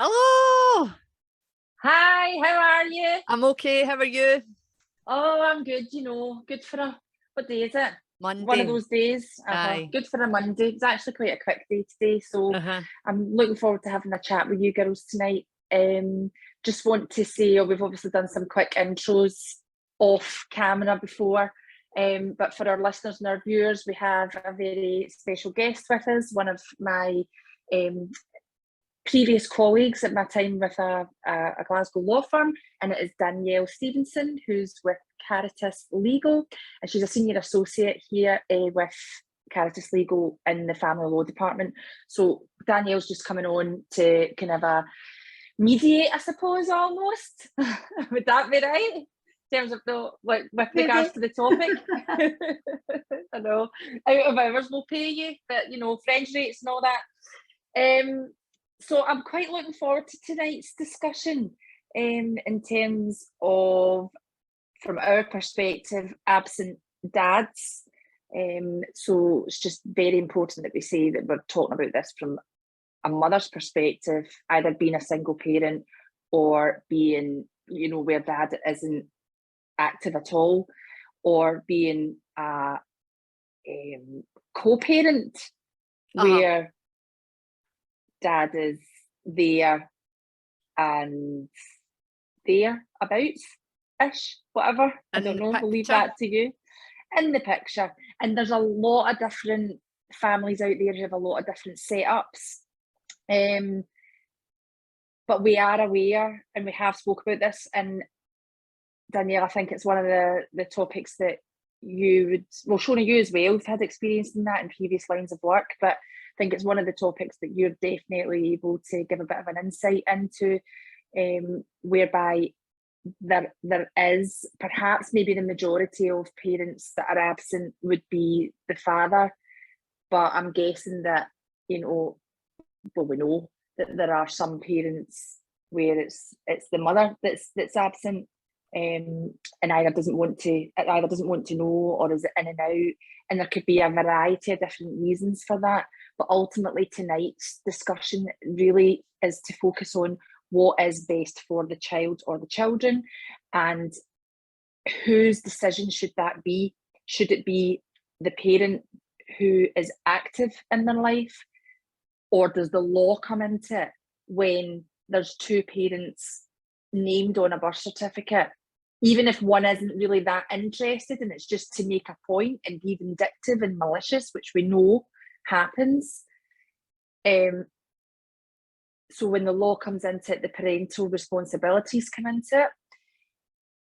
Hello, Hi, how are you? I'm okay. How are you? Oh, I'm good, good for what day is it? One of Monday. those days. Aye. Good for a Monday. It's actually quite a quick day today, so Uh-huh. I'm looking forward to having a chat with you girls tonight. Just want to say, we've obviously done some quick intros off camera before, but for our listeners and our viewers, we have a very special guest with us, one of my previous colleagues at my time with a Glasgow law firm, and it is Danielle Stevenson, who's with Caritas Legal, and she's a senior associate here with Caritas Legal in the family law department. So Danielle's just coming on to kind of mediate, I suppose, almost. Would that be right? In terms of with regards to the topic. I know, out of hours we'll pay you, but French rates and all that. So I'm quite looking forward to tonight's discussion in terms of, from our perspective, absent dads. So it's just very important that we say that we're talking about this from a mother's perspective, either being a single parent or being, where dad isn't active at all, or being a co-parent where dad is there and thereabouts-ish, whatever. I don't know, we'll leave that to you. In the picture. And there's a lot of different families out there who have a lot of different setups. But we are aware, and we have spoke about this, and Danielle, I think it's one of the topics that you would, well, Shona, you as well, have had experience in that in previous lines of work, but I think it's one of the topics that you're definitely able to give a bit of an insight into, whereby there is perhaps maybe the majority of parents that are absent would be the father, but I'm guessing that, we know that there are some parents where it's the mother that's absent, and either doesn't want to know, or is it in and out, and there could be a variety of different reasons for that. But ultimately tonight's discussion really is to focus on what is best for the child or the children, and whose decision should that be. Should it be the parent who is active in their life, or does the law come into it when there's two parents named on a birth certificate, even if one isn't really that interested and it's just to make a point and be vindictive and malicious, which we know happens. So when the law comes into it, the parental responsibilities come into it.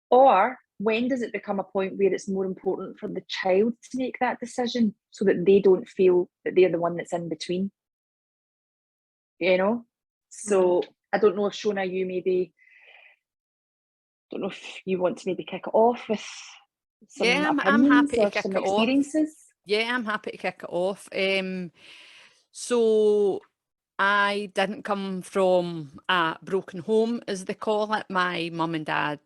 Or when does it become a point where it's more important for the child to make that decision so that they don't feel that they're the one that's in between? So I don't know if Shona, don't know if you want to maybe kick it off with some I'm happy to kick some it experiences. off. Yeah, I'm happy to kick it off. So I didn't come from a broken home, as they call it. My mum and dad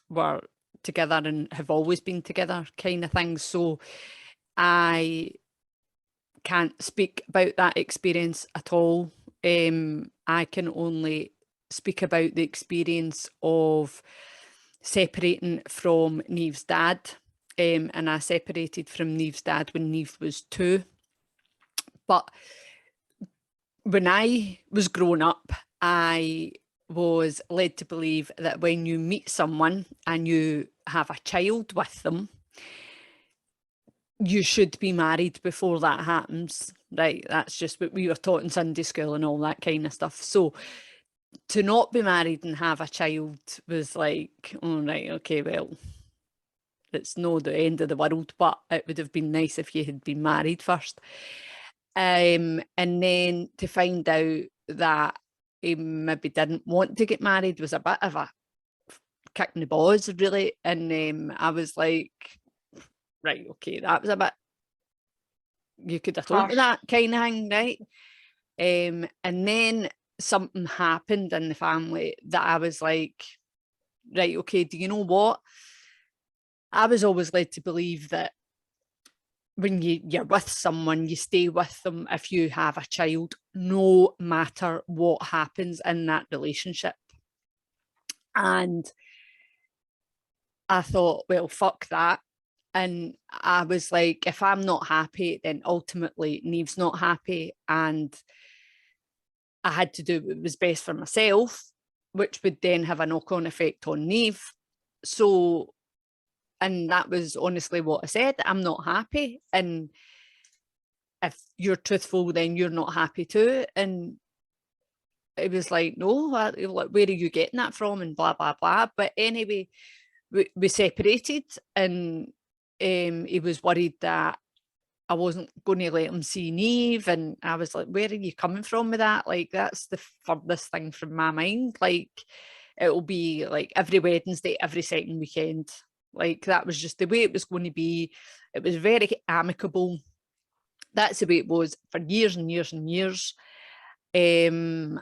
were together and have always been together, kind of thing. So I can't speak about that experience at all. I can only speak about the experience of separating from Neve's dad. And I separated from Neve's dad when Neve was 2. But when I was growing up, I was led to believe that when you meet someone and you have a child with them, you should be married before that happens, right? That's just what we were taught in Sunday school and all that kind of stuff. So to not be married and have a child was like, oh, right, okay, well, it's no the end of the world, but it would have been nice if you had been married first. And then to find out that he maybe didn't want to get married was a bit of a kick in the balls, really. And I was like, right, okay, that was a bit, you could have told me that kind of thing, right? And then something happened in the family that I was like, right, okay, do you know what? I was always led to believe that when you're with someone, you stay with them if you have a child, no matter what happens in that relationship. And I thought, well, fuck that. And I was like, if I'm not happy, then ultimately Neve's not happy. And I had to do what was best for myself, which would then have a knock-on effect on Neve. So, and that was honestly what I said. I'm not happy. And if you're truthful, then you're not happy too. And it was like, no, where are you getting that from? And blah, blah, blah. But anyway, we separated, and he was worried that I wasn't going to let him see Neve. And I was like, where are you coming from with that? Like, that's the furthest thing from my mind. Like, it'll be like every Wednesday, every second weekend. Like, that was just the way it was going to be. It was very amicable. That's the way it was for years and years and years. And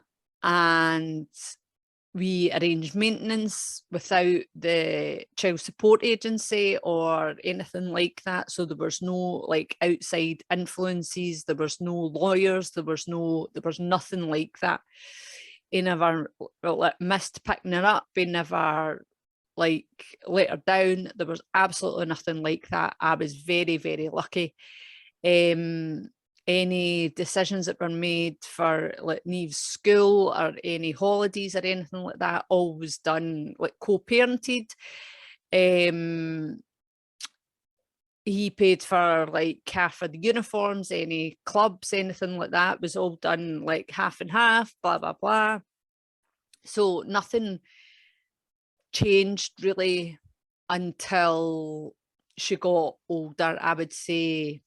we arranged maintenance without the child support agency or anything like that. So there was no like outside influences, there was no lawyers, there was nothing like that. He never missed picking her up, he never like let her down. There was absolutely nothing like that. I was very, very lucky. Any decisions that were made for like Neve's school or any holidays or anything like that, all was done like co-parented. He paid for like half of the uniforms, any clubs, anything like that was all done like half and half, blah, blah, blah. So nothing changed really until she got older. I would say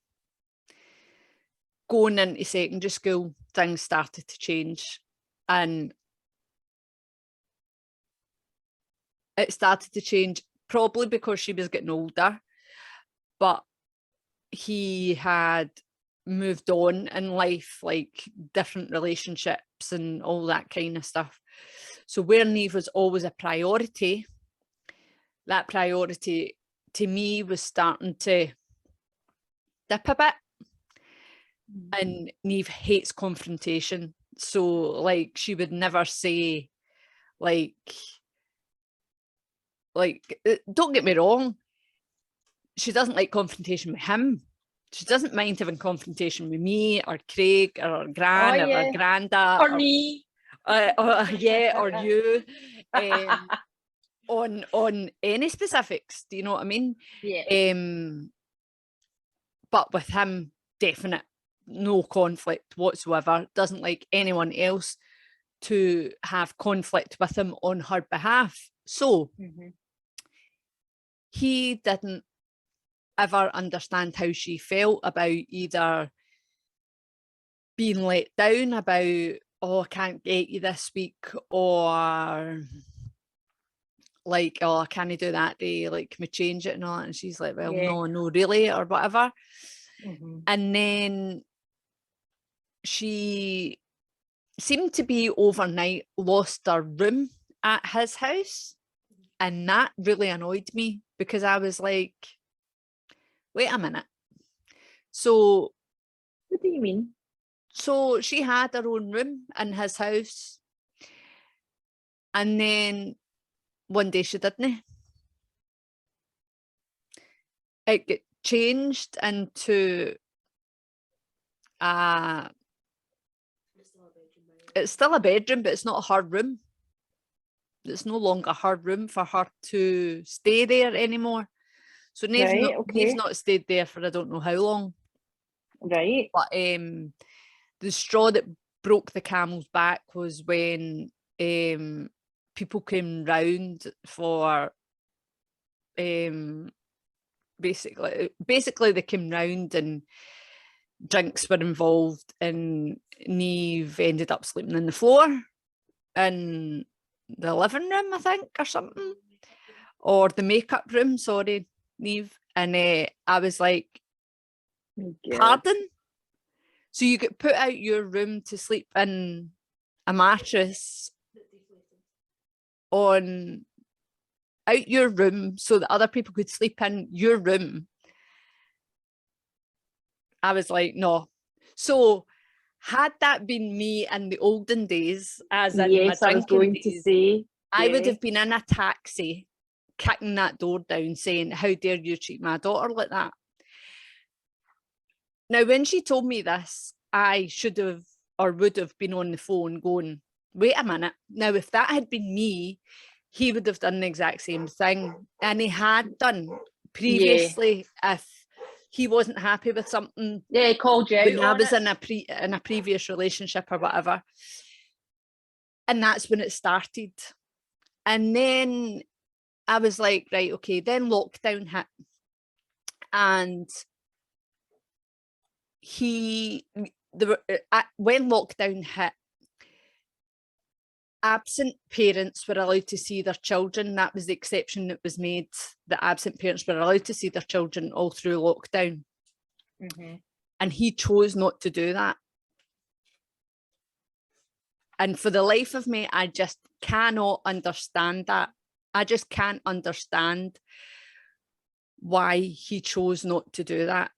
going into secondary school, things started to change. And it started to change probably because she was getting older, but he had moved on in life, like different relationships and all that kind of stuff. So where Neve was always a priority, that priority to me was starting to dip a bit. And Neve hates confrontation. So like she would never say like don't get me wrong, she doesn't like confrontation with him. She doesn't mind having confrontation with me or Craig or her gran or her granda or me. Yeah, or you. On any specifics, do you know what I mean? Yeah. But with him, definite no conflict whatsoever. Doesn't like anyone else to have conflict with him on her behalf. So he didn't ever understand how she felt about either being let down, about, oh, I can't get you this week, or like, oh, I can't do that day, like, can we change it and all that? And she's like, well, no, really, or whatever. And then she seemed to be overnight lost her room at his house. And that really annoyed me because I was like, wait a minute. So what do you mean? So she had her own room in his house. And then one day she didn't. It got changed into it's still a bedroom, but it's not her room. It's no longer her room for her to stay there anymore. So Neve's not stayed there for I don't know how long. Right. But the straw that broke the camel's back was when people came round for basically they came round and drinks were involved, and Neve ended up sleeping on the floor in the living room, I think, or something, or the makeup room, sorry, Neve. And I was like, pardon? So you get put out your room to sleep in a mattress on out your room so that other people could sleep in your room, I was like, no. So had that been me in the olden days, as in Yes, my I was drinking going days, to say. I would have been in a taxi, kicking that door down, saying, how dare you treat my daughter like that? Now, when she told me this, I should have or would have been on the phone going, wait a minute. Now, if that had been me, he would have done the exact same thing. And he had done previously if he wasn't happy with something. Yeah, he called you when I out was on in a previous relationship or whatever. And that's when it started. And then I was like, right, okay, then lockdown hit. And when lockdown hit, absent parents were allowed to see their children. That was the exception that was made, that absent parents were allowed to see their children all through lockdown. And he chose not to do that. And for the life of me, I just cannot understand that. I just can't understand why he chose not to do that.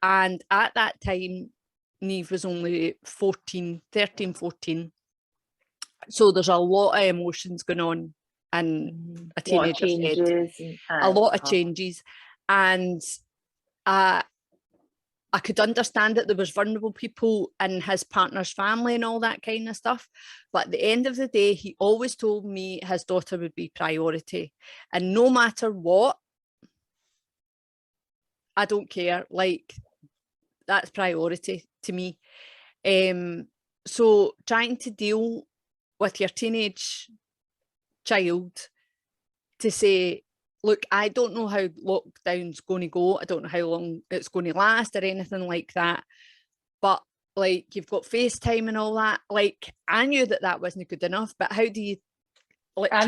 And at that time, Niamh was only 13, 14. So there's a lot of emotions going on in a teenager's head. A lot of changes. And I could understand that there was vulnerable people in his partner's family and all that kind of stuff. But at the end of the day, he always told me his daughter would be priority. And no matter what, I don't care. Like, that's priority to me. So trying to deal with your teenage child to say, look, I don't know how lockdown's going to go. I don't know how long it's going to last or anything like that. But like, you've got FaceTime and all that. Like, I knew that wasn't good enough, but how do you like I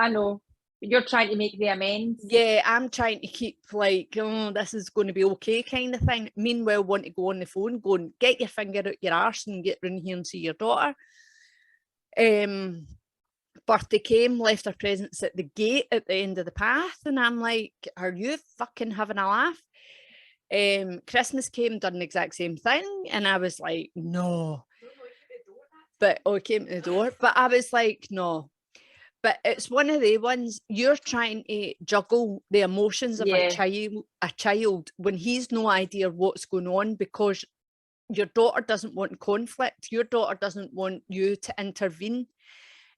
know. You're trying to make the amends. Yeah, I'm trying to keep like, oh, this is going to be okay kind of thing. Meanwhile, want to go on the phone, go and get your finger out your arse and get round here and see your daughter. Birthday came, left her presents at the gate at the end of the path, and I'm like, are you fucking having a laugh? Christmas came, done the exact same thing, and I was like, no. But it came to the door, but I was like, no. But it's one of the ones, you're trying to juggle the emotions of a child when he's no idea what's going on, because your daughter doesn't want conflict, your daughter doesn't want you to intervene,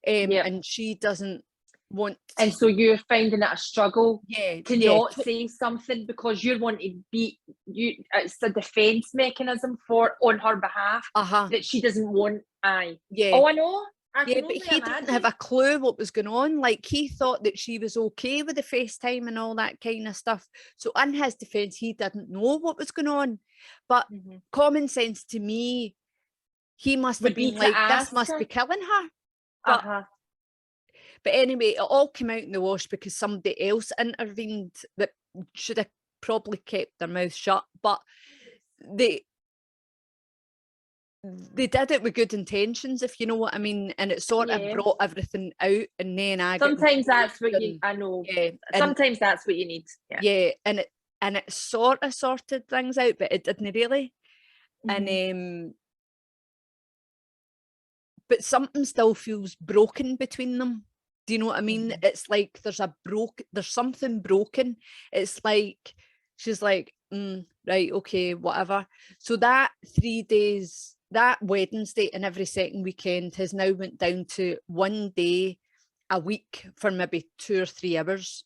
and she doesn't want to. And so you're finding it a struggle to not say something because you're wanting to it's a defense mechanism on her behalf that she doesn't want. Oh, I know. But he didn't have a clue what was going on. Like, he thought that she was okay with the FaceTime and all that kind of stuff. So in his defense, he didn't know what was going on. But common sense to me, he must have been like, this must be killing her. But anyway, it all came out in the wash because somebody else intervened that should have probably kept their mouth shut. But they did it with good intentions, if you know what I mean, and it sort of brought everything out. And then sometimes that's what I know. Sometimes that's what you need. And it sort of sorted things out, but it didn't really. And but something still feels broken between them. Do you know what I mean? It's like there's something broken. It's like she's like, right, okay, whatever. So that 3 days, that Wednesday and every second weekend has now went down to 1 day a week for maybe 2 or 3 hours.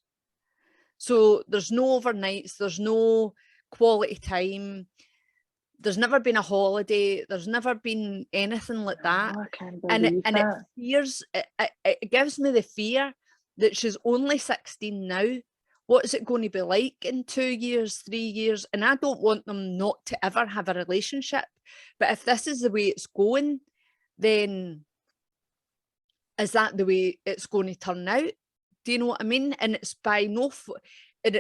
So there's no overnights, there's no quality time, there's never been a holiday, there's never been anything like that. It gives me the fear that she's only 16 now. What is it going to be like in 2 years, 3 years? And I don't want them not to ever have a relationship. But if this is the way it's going, then is that the way it's going to turn out? Do you know what I mean? And it's by no fault of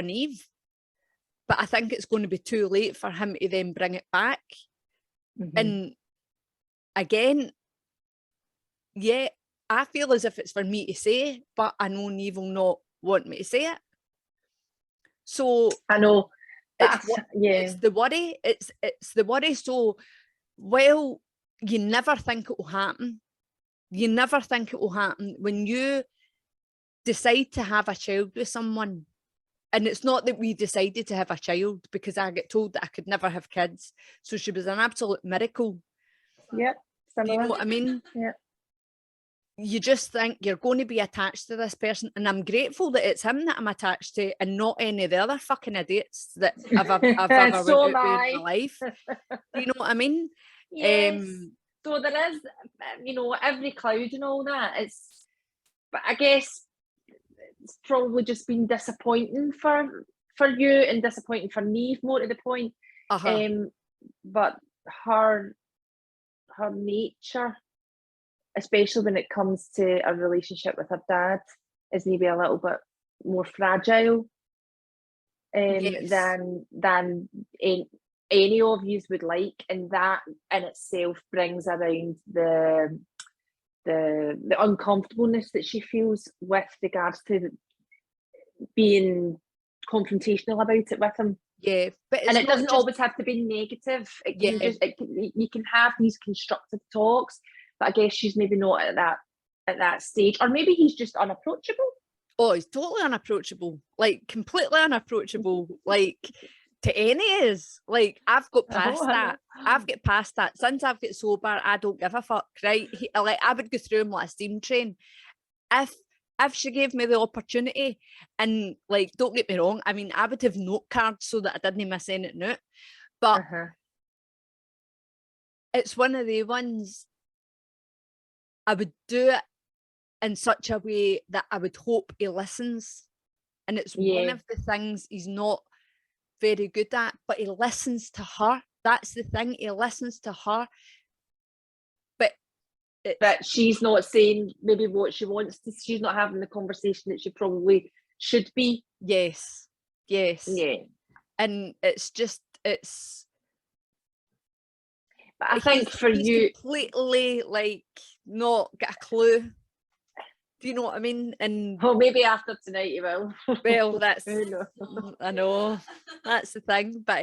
Niamh. But I think it's going to be too late for him to then bring it back. And again, I feel as if it's for me to say, but I know Niamh will not want me to say it. So I know. It's the worry. It's the worry. So, well, you never think it will happen. You never think it will happen when you decide to have a child with someone. And it's not that we decided to have a child, because I get told that I could never have kids. So she was an absolute miracle. Yeah, do you know what I mean? Yeah. You just think you're going to be attached to this person, and I'm grateful that it's him that I'm attached to, and not any of the other fucking idiots that I've ever So went out with in my life. Do you know what I mean? Yes. So there is, you know, every cloud and all that. But I guess it's probably just been disappointing for you and disappointing for me, more to the point. But her nature, especially when it comes to a relationship with her dad, is maybe a little bit more fragile than any of you would like, and that in itself brings around the uncomfortableness that she feels with regards to being confrontational about it with him. Yeah, but and it doesn't always have to be negative. It can just you can have these constructive talks, but I guess she's maybe not at that stage, or maybe he's just unapproachable. Oh, he's totally unapproachable, like completely unapproachable, like to any is. Like, I've got past that. I've got past that. Since I've got sober, I don't give a fuck, right? Like, I would go through him like a steam train. If she gave me the opportunity, and like, don't get me wrong, I mean, I would have note cards so that I didn't miss anything out. But it's one of the ones I would do it in such a way that I would hope he listens. And it's one of the things he's not very good at, but he listens to her. That's the thing, he listens to her. But she's not saying maybe what she wants to, she's not having the conversation that she probably should be. Yes. Yeah. And it's but I think for you, completely like not got a clue. Do you know what I mean? And maybe after tonight you will. Well, that's I know that's the thing, but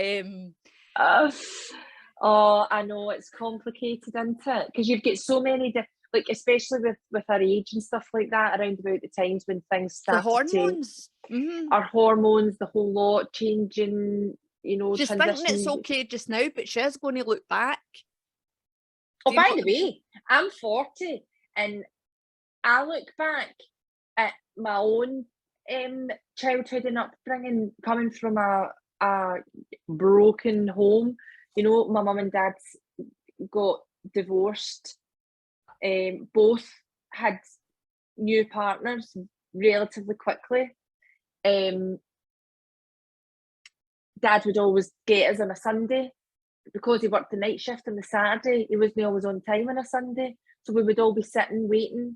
I know it's complicated, isn't it? Because you've got so many like, especially with our age and stuff like that, around about the times when things start the hormones, our hormones, the whole lot changing, you know. She's thinking it's okay just now, but she is going to look back. Oh, by the way, I'm 40, and I look back at my own childhood and upbringing, coming from a broken home. You know, my mum and dad got divorced. Both had new partners relatively quickly. Dad would always get us on a Sunday, because he worked the night shift on the Saturday. He wasn't always on time on a Sunday, so we would all be sitting waiting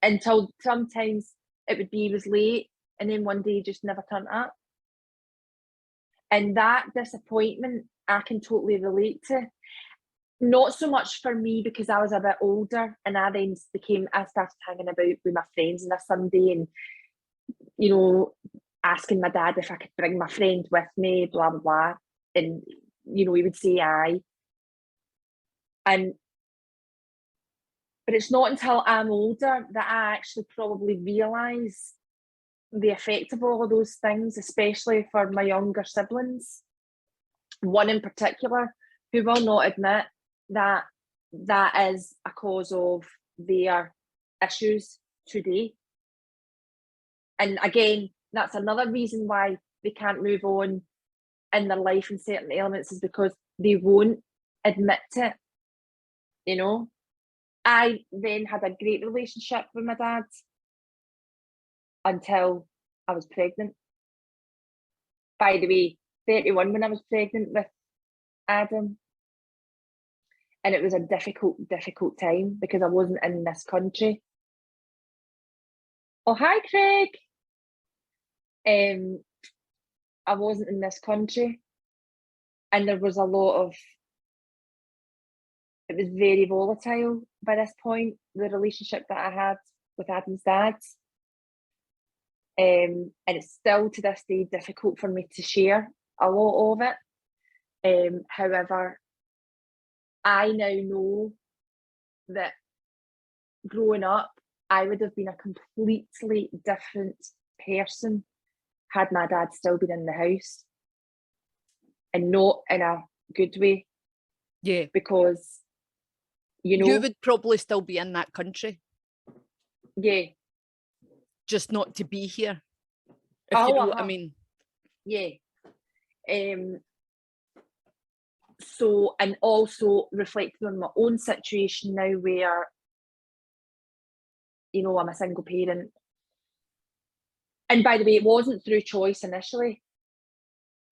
until sometimes it would be he was late, and then one day he just never turned up. And that disappointment I can totally relate to. Not so much for me, because I was a bit older, and I started hanging about with my friends on a Sunday, and, you know, asking my dad if I could bring my friend with me, blah blah blah, and, you know, he would say aye. But it's not until I'm older that I actually probably realise the effect of all of those things, especially for my younger siblings. One in particular, who will not admit that that is a cause of their issues today. And again, that's another reason why they can't move on in their life in certain elements, is because they won't admit it, you know. I then had a great relationship with my dad until I was pregnant. By the way, 31 when I was pregnant with Adam. And it was a difficult time, because I wasn't in this country. Oh, hi, Craig. I wasn't in this country, and there was a lot of, it was very volatile by this point, the relationship that I had with Adam's dad. And it's still to this day difficult for me to share a lot of it. However, I now know that growing up, I would have been a completely different person had my dad still been in the house, and not in a good way. Yeah. Because, you know, you would probably still be in that country. Yeah. Just not to be here. If you know what I mean. Yeah. So, and also reflecting on my own situation now where, you know, I'm a single parent. And by the way, it wasn't through choice initially,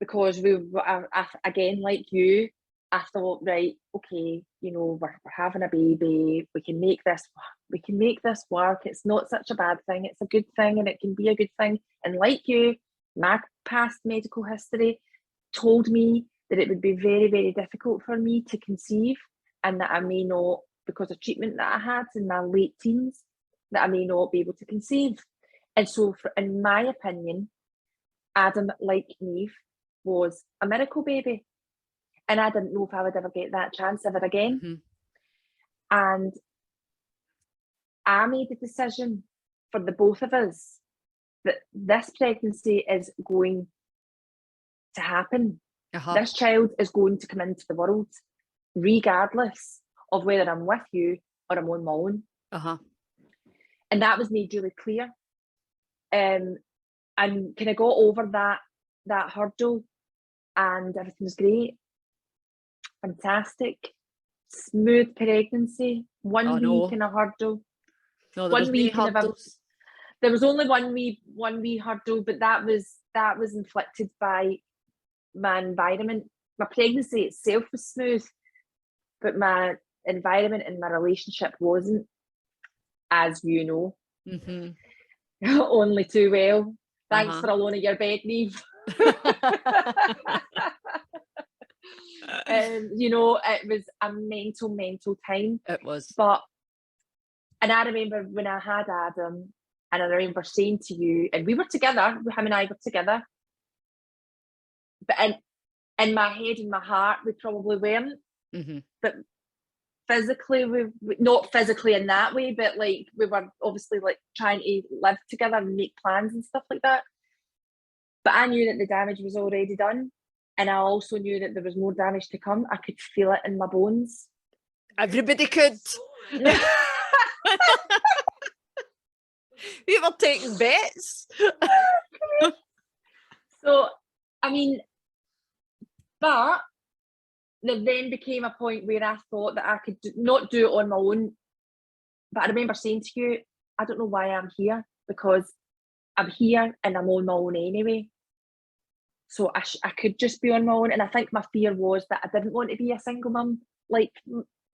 because we were, again, like you, I thought, right, okay, you know, we're having a baby, we can make this work. It's not such a bad thing. It's a good thing, and it can be a good thing. And like you, my past medical history told me that it would be very, very difficult for me to conceive, and that I may not, because of treatment that I had in my late teens, that I may not be able to conceive. And so, in my opinion, Adam, like Neve, was a miracle baby. And I didn't know if I would ever get that chance ever again. Mm-hmm. And I made the decision for the both of us that this pregnancy is going to happen. This child is going to come into the world, regardless of whether I'm with you or I'm on my own. And that was made really clear. And kind of got over that hurdle, and everything was great. Fantastic. Smooth pregnancy. One week in a hurdle. No, there was wee hurdles. There was only one wee hurdle, but that was inflicted by my environment. My pregnancy itself was smooth, but my environment and my relationship wasn't, as you know. Only too well. Thanks for alone in your bed, Neve. You know, it was a mental time. It was. And I remember when I had Adam, and I remember saying to you, and we were together, him and I were together, but in my head and my heart, we probably weren't. But physically, we not physically in that way, but like we were obviously like trying to live together and make plans and stuff like that. But I knew that the damage was already done. And I also knew that there was more damage to come. I could feel it in my bones. Everybody could. We were taking bets. So, I mean, but there then became a point where I thought that I could not do it on my own. But I remember saying to you, I don't know why I'm here, because I'm here and I'm on my own anyway. So I could just be on my own. And I think my fear was that I didn't want to be a single mum. Like,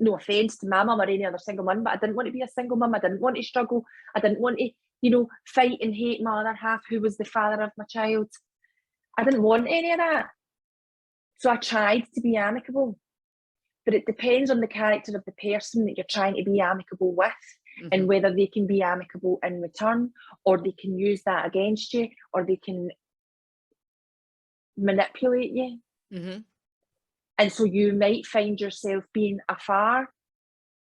no offence to my mum or any other single mum, but I didn't want to be a single mum. I didn't want to struggle. I didn't want to, you know, fight and hate my other half, who was the father of my child. I didn't want any of that. So I tried to be amicable. But it depends on the character of the person that you're trying to be amicable with, and whether they can be amicable in return, or they can use that against you, or they can manipulate you. And so you might find yourself being afar,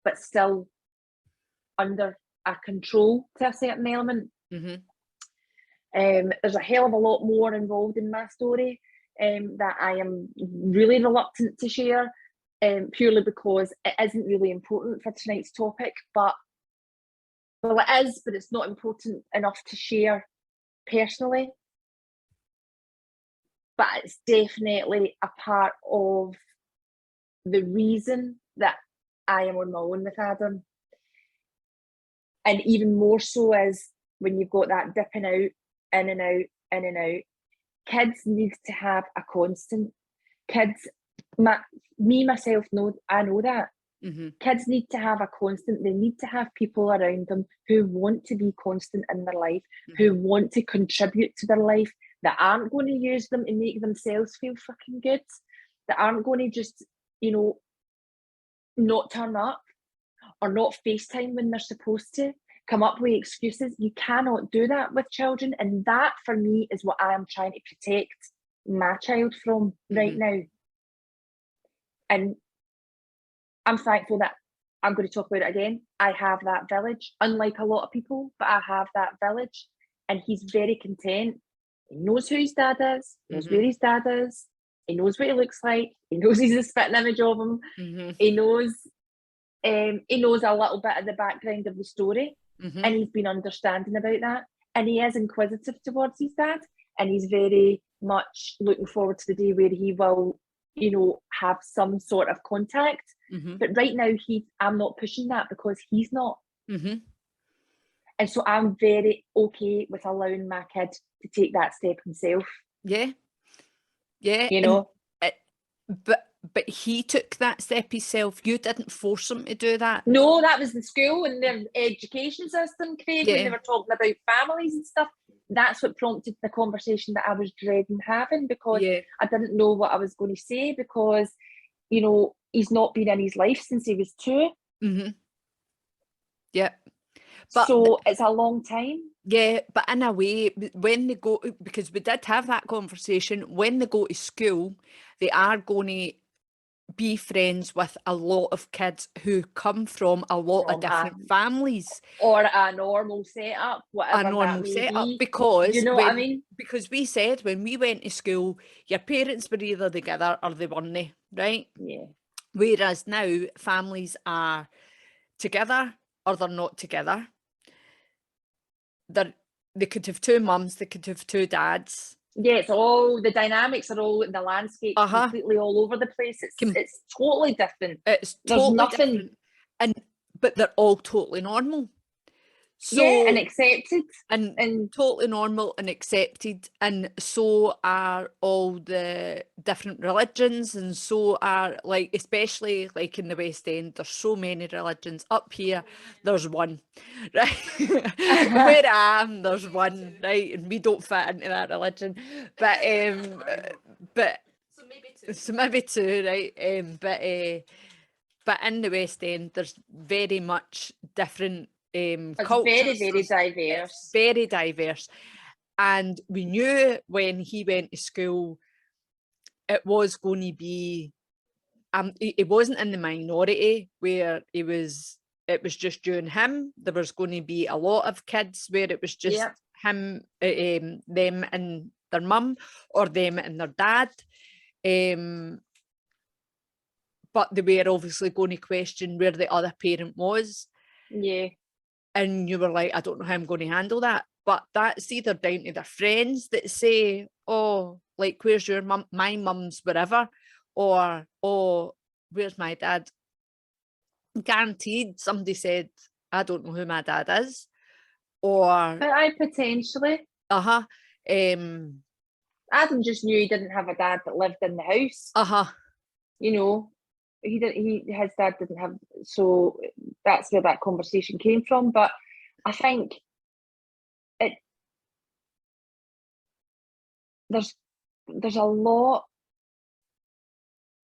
but still under a control to a certain element. There's a hell of a lot more involved in my story that I am really reluctant to share, purely because it isn't really important for tonight's topic. But well, it is, but it's not important enough to share personally. But it's definitely a part of the reason that I am on my own with Adam. And even more so is when you've got that dipping out, in and out, in and out. Kids need to have a constant. Kids, myself, I know that. Kids need to have a constant. They need to have people around them who want to be constant in their life, who want to contribute to their life, that aren't going to use them and make themselves feel fucking good, that aren't going to just, you know, not turn up or not FaceTime when they're supposed to, come up with excuses. You cannot do that with children. And that, for me, is what I am trying to protect my child from right now. And I'm thankful that I'm going to talk about it again. I have that village, unlike a lot of people, but I have that village. And he's very content. He knows who his dad is, knows where his dad is, he knows what he looks like, he knows he's a spitting image of him, he knows a little bit of the background of the story, and he's been understanding about that. And he is inquisitive towards his dad, and he's very much looking forward to the day where he will, you know, have some sort of contact. But right now, I'm not pushing that because he's not. And so I'm very okay with allowing my kid to take that step himself. Yeah. You know? But he took that step himself. You didn't force him to do that. No, that was the school and the education system, Craig, when they were talking about families and stuff. That's what prompted the conversation that I was dreading having, because I didn't know what I was going to say, because, you know, he's not been in his life since he was 2. But so it's a long time. Yeah, but in a way, when they go, because we did have that conversation, when they go to school, they are going to be friends with a lot of kids who come from a lot of different families. Or a normal setup, whatever that may be. Because, you know what I mean? Because we said when we went to school, your parents were either together or they weren't, right? Yeah. Whereas now, families are together or they're not together. They could have 2 mums, they could have 2 dads. Yeah, it's all, the dynamics are all in the landscape, completely all over the place. It's totally different. It's totally different. But they're all totally normal. So, yeah, and accepted. And totally normal and accepted. And so are all the different religions, and so are, like, especially like in the West End, there's so many religions. Up here, there's one, right? Where I am, there's one, right? And we don't fit into that religion. But so maybe 2, right? But in the West End, there's very much different cultures. Very, very diverse. It's very diverse. And we knew when he went to school, it was going to be, it wasn't in the minority where it was just you and him. There was going to be a lot of kids where it was just him, them and their mum, or them and their dad. But they were obviously going to question where the other parent was. Yeah. And you were like, I don't know how I'm going to handle that. But that's either down to their friends that say, oh, like, where's your mum? My mum's wherever. Or, oh, where's my dad? Guaranteed somebody said, I don't know who my dad is. Or... But I potentially. Adam just knew he didn't have a dad that lived in the house. You know, his dad didn't have, so that's where that conversation came from. But I think there's a lot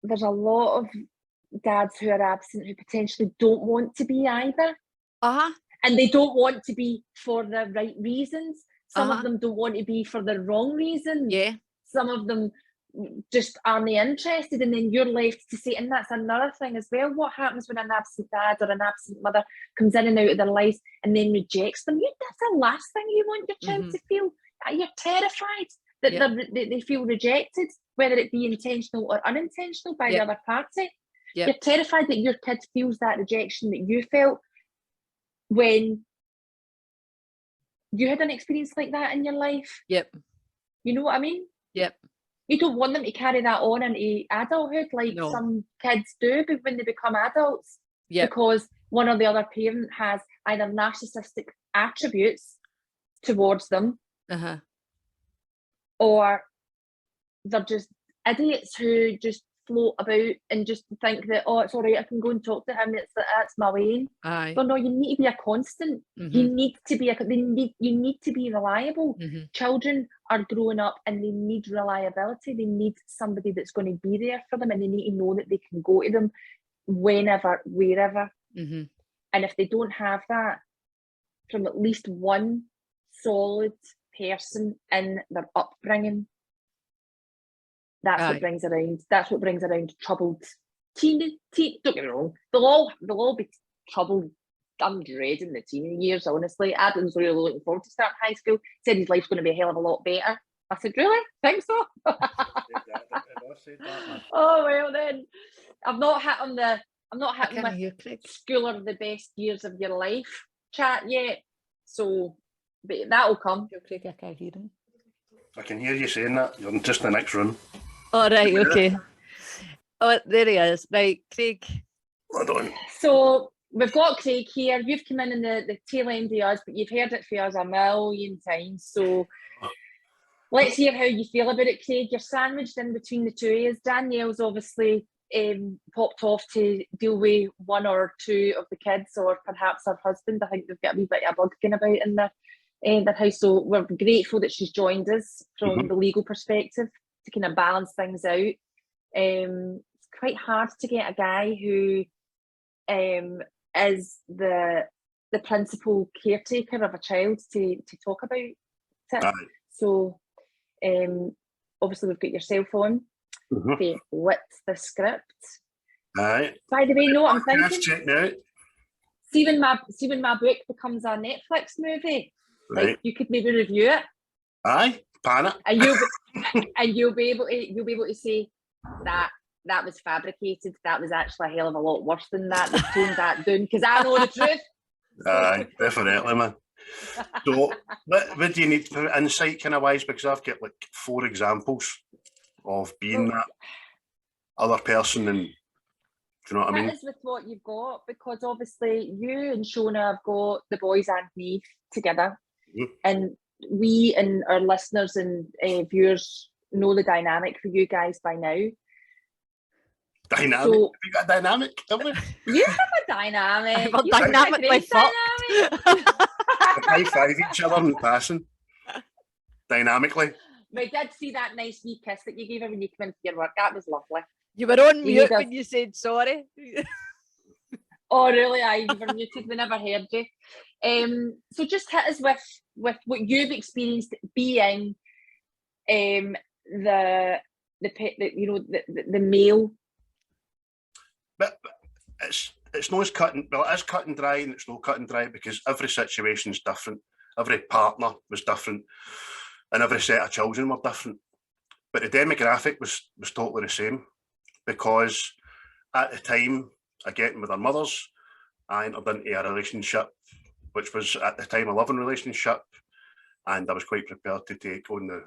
of dads who are absent who potentially don't want to be either. And they don't want to be for the right reasons. Some of them don't want to be for the wrong reasons. Some of them just aren't interested, and then you're left to say, and that's another thing as well, what happens when an absent dad or an absent mother comes in and out of their lives and then rejects them? That's the last thing you want your child to feel. You're terrified that they feel rejected, whether it be intentional or unintentional by the other party. You're terrified that your kid feels that rejection that you felt when you had an experience like that in your life. You know what I mean? You don't want them to carry that on into adulthood like some kids do, but when they become adults, because one or the other parent has either narcissistic attributes towards them, or they're just idiots who just float about and just think that, oh, it's all right, I can go and talk to him, that's my way. But no, you need to be a constant. You need to be you need to be reliable. Children are growing up and they need reliability. They need somebody that's going to be there for them, and they need to know that they can go to them whenever, wherever. And if they don't have that, from at least one solid person in their upbringing. That's what brings around. That's what brings around troubled teen. Don't get me wrong. They'll all be troubled. I'm dreading the teen years. Honestly, Adam's really looking forward to starting high school. Said his life's going to be a hell of a lot better. I said, really? Think so? Oh well, then I'm not hitting the school are the best years of your life chat yet. So, but that'll come. Craig, I can't hear him. I can hear you saying that. You're just in the next room. All right, okay. Oh, there he is. Right, Craig. Hold on. So we've got Craig here. You've come in the tail end of us, but you've heard it for us a million times. So let's hear how you feel about it, Craig. You're sandwiched in between the two of us. Danielle's obviously popped off to deal with one or two of the kids, or perhaps her husband. I think they've got a wee bit of a bug going about in their house. So we're grateful that she's joined us from the legal perspective to kind of balance things out. It's quite hard to get a guy who is the principal caretaker of a child to talk about it. Aye. So obviously we've got your cell phone. Okay, what's the script? Aye. By the way, no, I'm thinking. Let's check now. See when my book becomes a Netflix movie, Right. like you could maybe review it. Aye, pan it. And you'll be able to say that was fabricated. That was actually a hell of a lot worse than that. They toned that down because I know the truth. Aye, definitely, man. So, what do you need for insight kind of wise? Because I've got like 4 examples of being that other person, and do you know what I mean? That is with what you've got, because obviously you and Shona have got the boys and me together, and we and our listeners and viewers know the dynamic for you guys by now. Dynamic? So, have you got a dynamic? Have we? You have a dynamic. I'm dynamically fucked. High five each other in passing. Dynamically. We did see that nice wee kiss that you gave her when you came into your work. That was lovely. You were on mute when you said sorry. Oh, really? You were muted. We never heard you. So just hit us with what you've experienced being the male. But it's not as cut and, well, it is cut and dry, and it's not cut and dry because every situation is different. Every partner was different, and every set of children were different. But the demographic was totally the same, because at the time, again with our mothers, I entered into a relationship, which was at the time a loving relationship, and I was quite prepared to take on the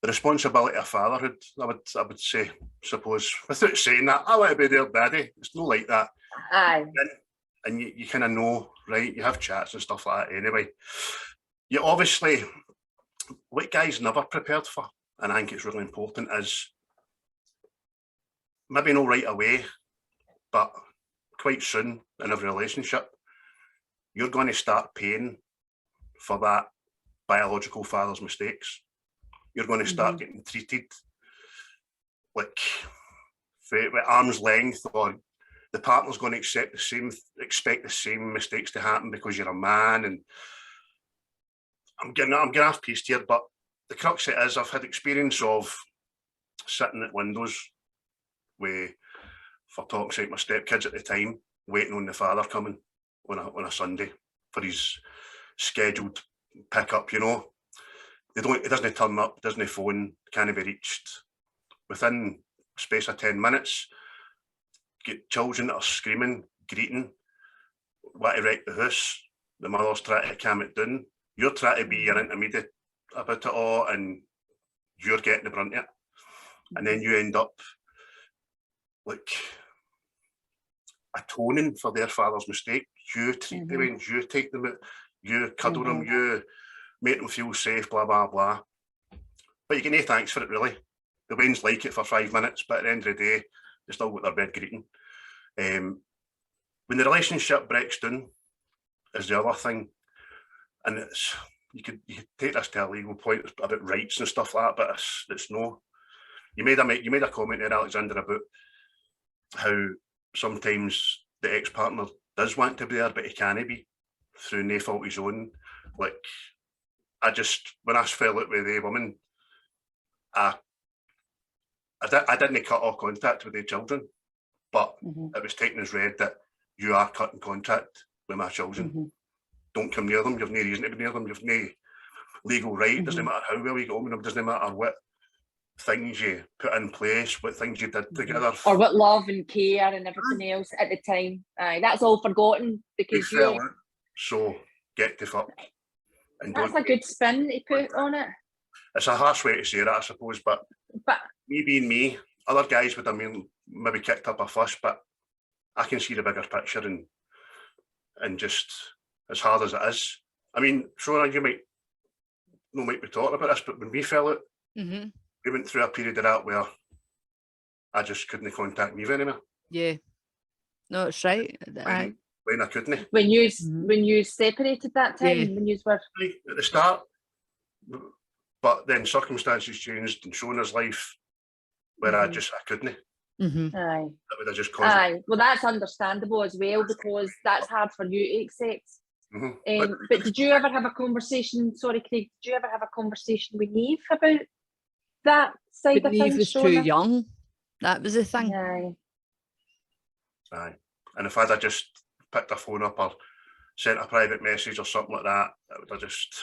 responsibility of fatherhood. I would say, suppose, without saying that, I want to be their daddy. It's not like that. Aye. And you kind of know, right? You have chats and stuff like that anyway. You obviously, what guys never prepared for, and I think it's really important, is maybe not right away, but quite soon in every relationship, you're going to start paying for that biological father's mistakes. You're going to start getting treated like with arm's length, or the partner's going to expect the same mistakes to happen because you're a man. And I'm getting off piste here, but the crux of it is I've had experience of sitting at windows with, for talk's sake, my stepkids at the time, waiting on the father coming on a Sunday for his scheduled pickup, you know. He doesn't turn up, doesn't phone, can't be reached. Within a space of 10 minutes, get children that are screaming, greeting, want to wreck the house. The mother's trying to calm it down. You're trying to be your intermediate about it all, and you're getting the brunt of it. And then you end up like atoning for their father's mistake. You treat them in, you take them out, you cuddle them, you make them feel safe, blah, blah, blah. But you get no thanks for it, really. The Waynes like it for 5 minutes, but at the end of the day, they still got their bed greeting. When the relationship breaks down is the other thing. And it's, you could take this to a legal point about rights and stuff like that, but it's no. You made a comment there, Alexander, about how sometimes the ex-partner does want to be there, but he can't be. through no fault of his own. Like, when I fell out with the woman, I didn't cut all contact with the children, but it was taken as read that you are cutting contact with my children. Don't come near them. You've no reason to be near them. You've no legal right. It doesn't matter how well you get on with them. It doesn't matter what things you put in place, what things you did together. Or what love and care and everything else at the time. That's all forgotten because fell out, so get the fuck. And that's a good spin to put on it. It's a harsh way to say that, I suppose, but me being me, other guys would have maybe kicked up a fuss, but I can see the bigger picture and just as hard as it is. I mean, Shona, you might be talking about this, but when we fell out, we went through a period of that where I just couldn't contact Neve anymore. Yeah. No, it's right. When I couldn't. When you separated that time, when you were at the start, but then circumstances changed in Shona's life where I couldn't. Aye. That would have just caused. Well, that's understandable as well because that's hard for you to accept. But did you ever have a conversation? Sorry, Craig. Did you ever have a conversation with Neve about that side of things? Neve was too young. That was the thing. Aye. And if I'd have just picked a phone up or sent a private message or something like that, it would have just.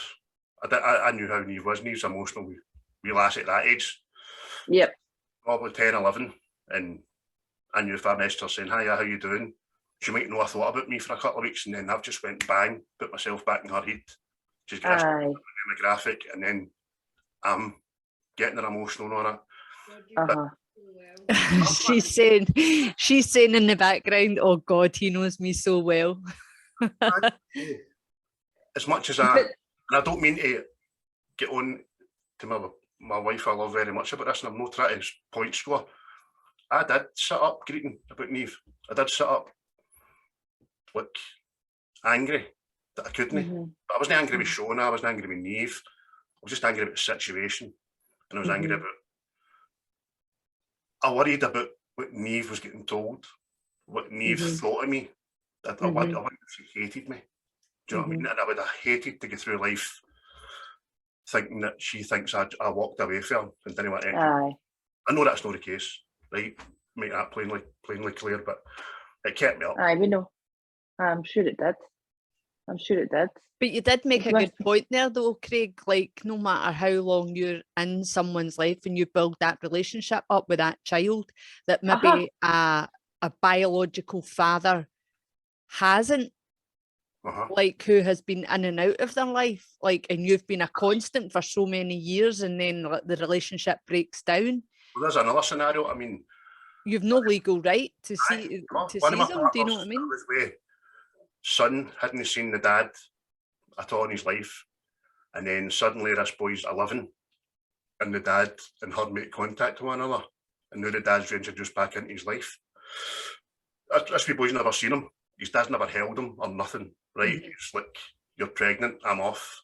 I knew how Neve was. Neve's emotional. We lass at that age. Yep. Probably 10, 11. And I knew if I messaged her saying, "Hiya, how you doing?" She might know I thought about me for a couple of weeks, and then I've just went bang, put myself back in her head. She's got a demographic, and then I'm getting her emotional on it. She's saying in the background, "Oh God, he knows me so well." As much as and I don't mean to get on to my wife I love very much about this, and I'm not trying to point score. I did sit up greeting about Neve. I did sit up like angry that I couldn't. But I wasn't angry with Shona, I wasn't angry with Neve. I was just angry about the situation. And I was angry about I worried about what Neve was getting told, what Neve thought of me. I wondered if she hated me. Do you know what I mean? And I would have hated to go through life thinking that she thinks I walked away from her and didn't want anything. I know that's not the case, right? Make that plainly clear, but it kept me up. Aye, we know. I'm sure it did. But you did make a good point there though, Craig, like no matter how long you're in someone's life and you build that relationship up with that child, that maybe a biological father hasn't, like who has been in and out of their life, like, and you've been a constant for so many years and then the relationship breaks down. Well, there's another scenario. I mean, you've no legal right to see them, do you know what I mean? Son hadn't seen the dad at all in his life, and then suddenly this boy's 11 and the dad and her make contact with one another, and now the dad's reintroduced back into his life. This wee boy's never seen him, his dad's never held him or nothing, right? It's like, you're pregnant, I'm off,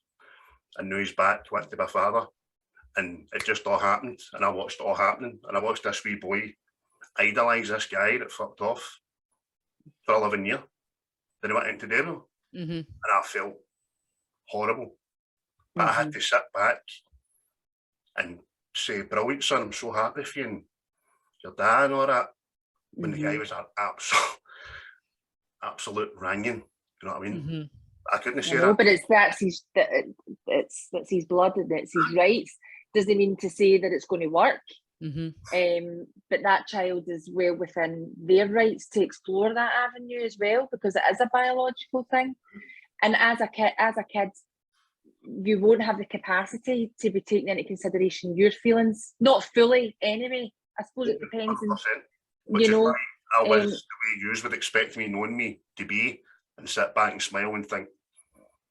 and now he's back wanting to be a father, and it just all happened, and I watched it all happening, and I watched this wee boy idolise this guy that fucked off for 11 years. Then he went into devil, and I felt horrible. But I had to sit back and say, "Brilliant, son, I'm so happy for you and your dad and all that." When the guy was an absolute ranging, you know what I mean? I couldn't say that. But that's his blood and it's his rights. Doesn't mean to say that it's going to work. But that child is well within their rights to explore that avenue as well, because it is a biological thing. And as a kid, you won't have the capacity to be taking into consideration your feelings, not fully anyway. I suppose it depends on, which is why I was the way you would expect me, knowing me, to be, and sit back and smile and think,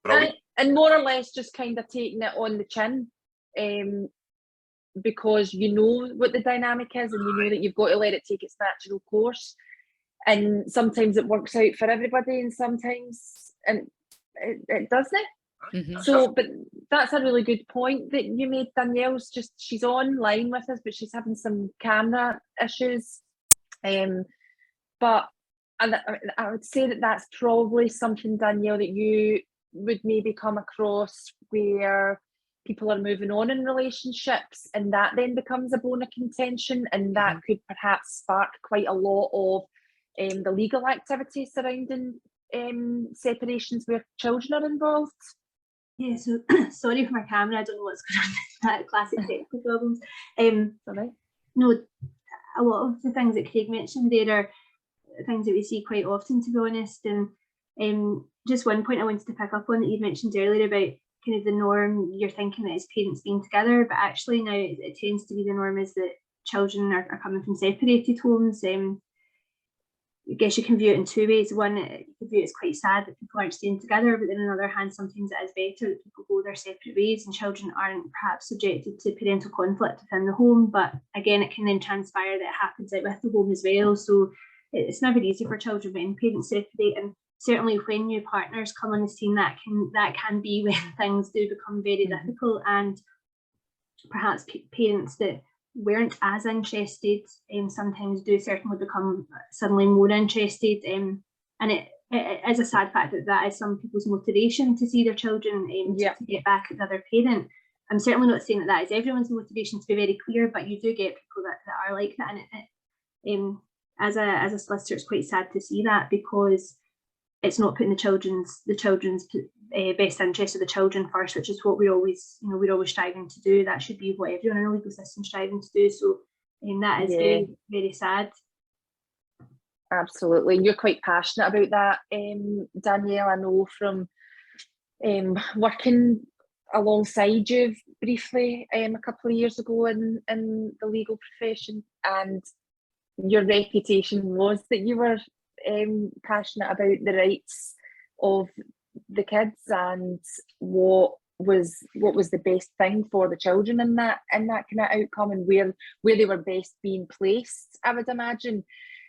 brilliant. And more or less just kind of taking it on the chin. Because you know what the dynamic is and you know that you've got to let it take its natural course, and sometimes it works out for everybody and sometimes it doesn't. So but that's a really good point that you made. Danielle's she's online with us, but she's having some camera issues, but And I would say that that's probably something, Danielle, that you would maybe come across where people are moving on in relationships, and that then becomes a bone of contention, and that could perhaps spark quite a lot of the legal activity surrounding separations where children are involved. Yeah, so sorry for my camera, I don't know what's going on with that, classic technical problems. Sorry. No, a lot of the things that Craig mentioned there are things that we see quite often, to be honest. And just one point I wanted to pick up on that you mentioned earlier about kind of the norm, you're thinking that it's parents being together, but actually now it tends to be the norm is that children are coming from separated homes. I guess you can view it in two ways. One, you can view it as quite sad that people aren't staying together, but then on the other hand, sometimes it is better that people go their separate ways and children aren't perhaps subjected to parental conflict within the home. But again, it can then transpire that it happens out with the home as well. So it's never easy for children when parents separate, and certainly when new partners come on the scene, that can be when things do become very difficult, and perhaps parents that weren't as interested sometimes do certainly become suddenly more interested, and it is a sad fact that is some people's motivation to see their children to get back at the other parent. I'm certainly not saying that is everyone's motivation, to be very clear, but you do get people that are like that, and as a solicitor, it's quite sad to see that, because it's not putting the children's best interest of the children first, which is what we're always striving to do. That should be what everyone in the legal system is striving to do. So that is very, very sad. Absolutely. You're quite passionate about that, Danielle. I know from working alongside you briefly a couple of years ago in the legal profession, and your reputation was that you were passionate about the rights of the kids and what was the best thing for the children in that kind of outcome, and where they were best being placed, I would imagine.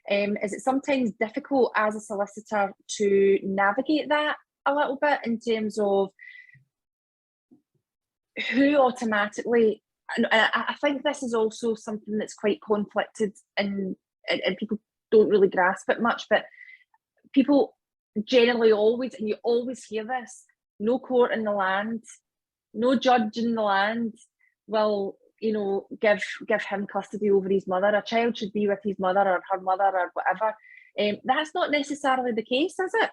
Is it sometimes difficult as a solicitor to navigate that a little bit in terms of who automatically, and I think this is also something that's quite conflicted and people don't really grasp it much, but people generally always, and you always hear this, no court in the land, no judge in the land will, give him custody over his mother. A child should be with his mother or her mother or whatever. That's not necessarily the case, is it?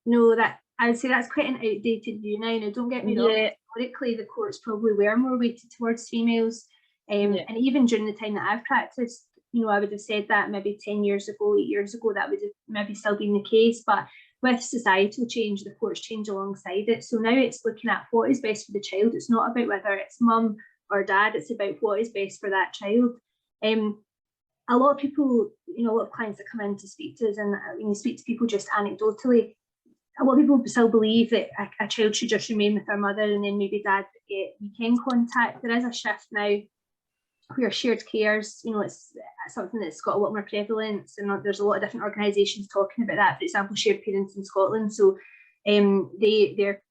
No, that I would say that's quite an outdated view now. Now, don't get me wrong, historically the courts probably were more weighted towards females, and even during the time that I've practiced, I would have said that maybe 10 years ago, 8 years ago, that would have maybe still been the case. But with societal change, the courts change alongside it. So now it's looking at what is best for the child. It's not about whether it's mum or dad, it's about what is best for that child. A lot of people, a lot of clients that come in to speak to us, and when you speak to people just anecdotally, a lot of people still believe that a child should just remain with their mother and then maybe dad would get weekend contact. There is a shift now where shared cares, it's something that's got a lot more prevalence, and there's a lot of different organisations talking about that. For example, Shared Parents in Scotland, so they're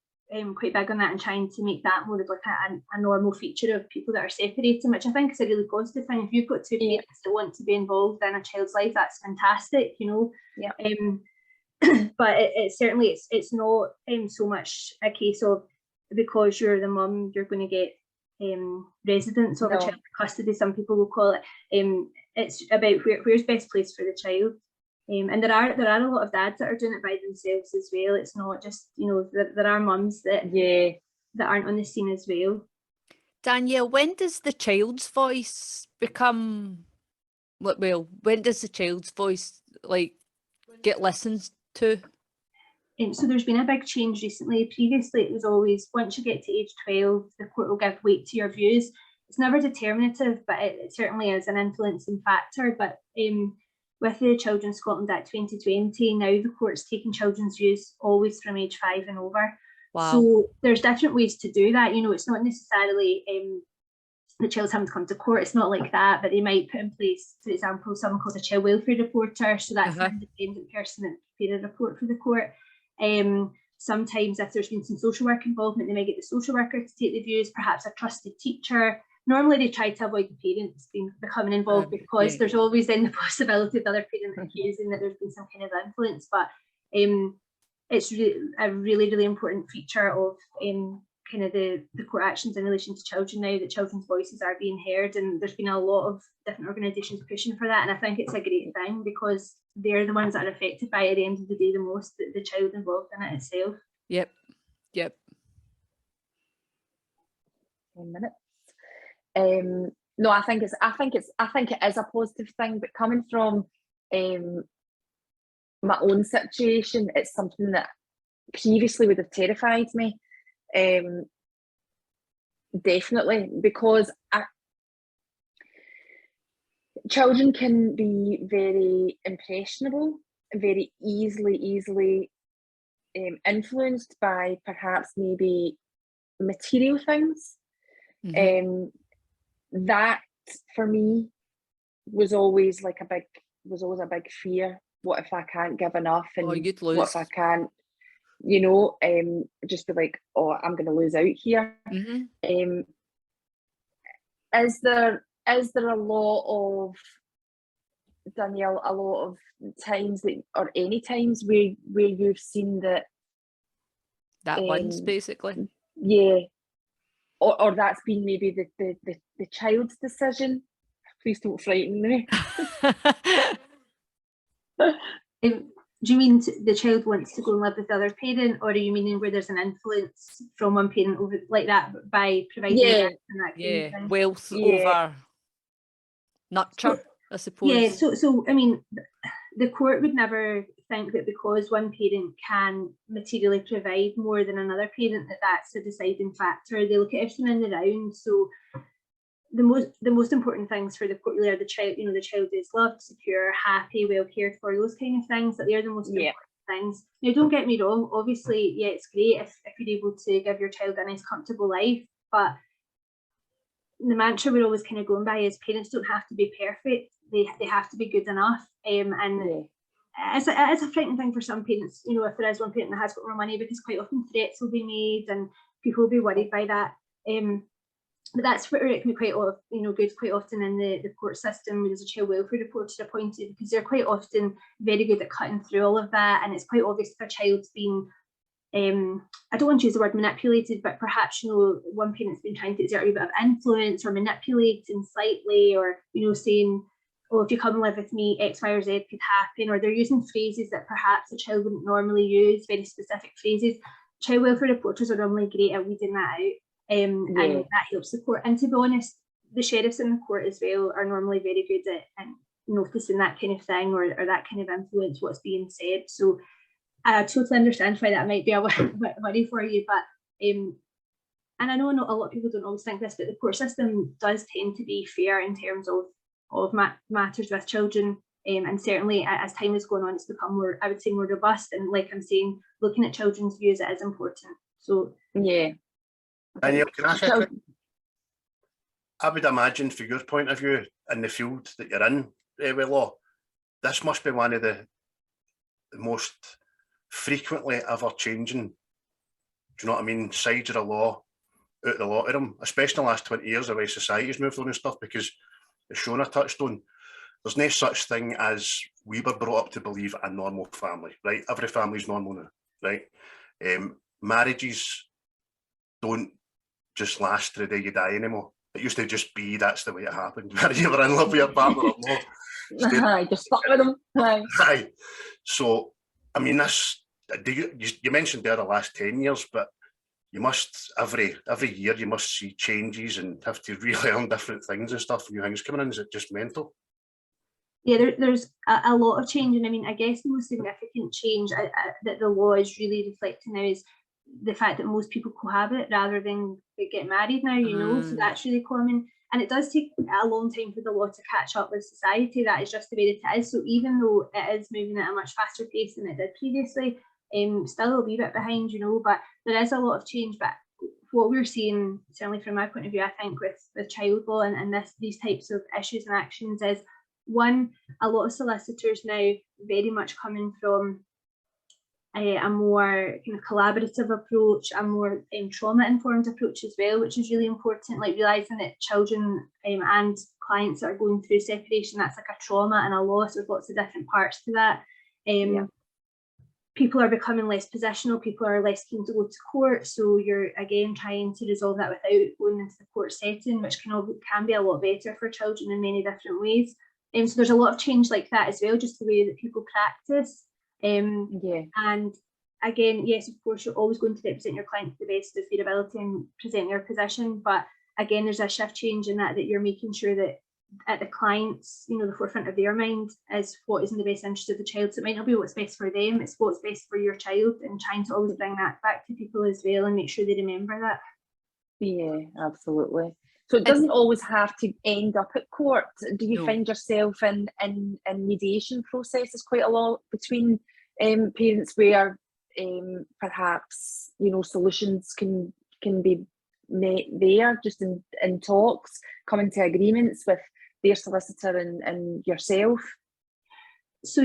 quite big on that and trying to make that more of like a normal feature of people that are separating, which I think is a really positive thing. If you've got two parents that want to be involved in a child's life, that's fantastic, but it certainly it's not so much a case of because you're the mum you're going to get residence of a child custody, some people will call it. It's about where's best place for the child, and there are a lot of dads that are doing it by themselves as well. It's not just there are mums that aren't on the scene as well. Danielle, when does the child's voice become when does the child's voice get listened to? So there's been a big change recently. Previously, it was always once you get to age 12, the court will give weight to your views. It's never determinative, but it certainly is an influencing factor. But with the Children's Scotland Act 2020, now the court's taking children's views always from age 5 and over. Wow. So there's different ways to do that. It's not necessarily the child's having to come to court. It's not like that, but they might put in place, for example, someone called a child welfare reporter. So that's an independent person that prepared a report for the court. Sometimes if there's been some social work involvement, they might get the social worker to take the views, perhaps a trusted teacher normally they try to avoid the parents becoming involved, because there's always then the possibility of the other parent accusing that there's been some kind of influence. But it's a really, really important feature of kind of the court actions in relation to children now, that children's voices are being heard, and there's been a lot of different organisations pushing for that, and I think it's a great thing, because they're the ones that are affected by it at the end of the day the most, the child involved in it itself. Yep. 10 minutes. No, I think it is a positive thing, but coming from my own situation, it's something that previously would have terrified me. Definitely, because children can be very impressionable, very easily influenced by perhaps maybe material things. That for me was always a big fear. What if I can't give enough, and you'd lose. What if I can't, just be like, oh, I'm going to lose out here. Is there a lot of, Danielle, a lot of times that, or any times where you've seen that wins, basically? Yeah, or that's been maybe the child's decision? Please don't frighten me. Do you mean the child wants to go and live with the other parent, or are you meaning where there's an influence from one parent over like that by providing that kind of thing? Wealth over nurture, I suppose. Yeah, so I mean, the court would never think that because one parent can materially provide more than another parent that's a deciding factor. They look at everything in the round. So the most important things for the court really are the child, the child is loved, secure, happy, well cared for, those kind of things. That they are the most important things. Now, don't get me wrong, obviously, it's great if you're able to give your child a nice, comfortable life, but the mantra we're always kind of going by is parents don't have to be perfect, they have to be good enough. It's a frightening thing for some parents, if there is one parent that has got more money, because quite often threats will be made and people will be worried by that. But that's where it can be quite good quite often in the court system, where there's a child welfare reporter appointed, because they're quite often very good at cutting through all of that, and it's quite obvious if a child's been I don't want to use the word manipulated, but perhaps one parent's been trying to exert a wee bit of influence or manipulating slightly, or saying, oh, if you come and live with me, X, Y, or Z could happen, or they're using phrases that perhaps a child wouldn't normally use, very specific phrases. Child welfare reporters are normally great at weeding that out. And that helps the court. And to be honest, the sheriffs in the court as well are normally very good at noticing that kind of thing, or that kind of influence, what's being said. So I totally understand why that might be a worry for you. But and I know a lot of people don't always think this, but the court system does tend to be fair in terms of matters with children. And certainly as time is going on, it's become more, I would say, more robust. And like I'm saying, looking at children's views, it is important. So yeah. Danielle, can I say, I would imagine from your point of view in the field that you're in with law, this must be one of the most frequently ever changing, do you know what I mean, sides of the law out of the lot of them, especially in the last 20 years, the way society's moved on and stuff, because as Shona touched on, there's no such thing as we were brought up to believe a normal family, right? Every family's normal now, right? Marriages don't just last through the day you die anymore. It used to just be that's the way it happened. You were in love with your partner or more. Just stuck with them. Right. So, I mean, you mentioned there the last 10 years, but you must, every year, you must see changes and have to relearn different things and stuff. New things coming in. Is it just mental? Yeah, there's a lot of change. And I mean, I guess the most significant change that the law is really reflecting now is the fact that most people cohabit rather than get married now, so that's really common. And it does take a long time for the law to catch up with society. That is just the way that it is. So even though it is moving at a much faster pace than it did previously, still a wee bit behind, but there is a lot of change. But what we're seeing, certainly from my point of view, I think with child law and these types of issues and actions is, one, a lot of solicitors now very much coming from a more kind of collaborative approach, a more trauma-informed approach as well, which is really important, like realising that children and clients that are going through separation, that's like a trauma and a loss with lots of different parts to that. People are becoming less positional, people are less keen to go to court, so you're again trying to resolve that without going into the court setting, which can be a lot better for children in many different ways. So there's a lot of change like that as well, just the way that people practice. And again, yes, of course, you're always going to represent your client to the best of your ability and present their position, but again, there's a shift change in that you're making sure that at the clients, the forefront of their mind is what is in the best interest of the child. So it might not be what's best for them, it's what's best for your child, and trying to always bring that back to people as well and make sure they remember that. Yeah, absolutely. So it doesn't always have to end up at court. Do you find yourself in mediation processes quite a lot between parents where perhaps solutions can be made there, just in talks, coming to agreements with their solicitor and yourself? So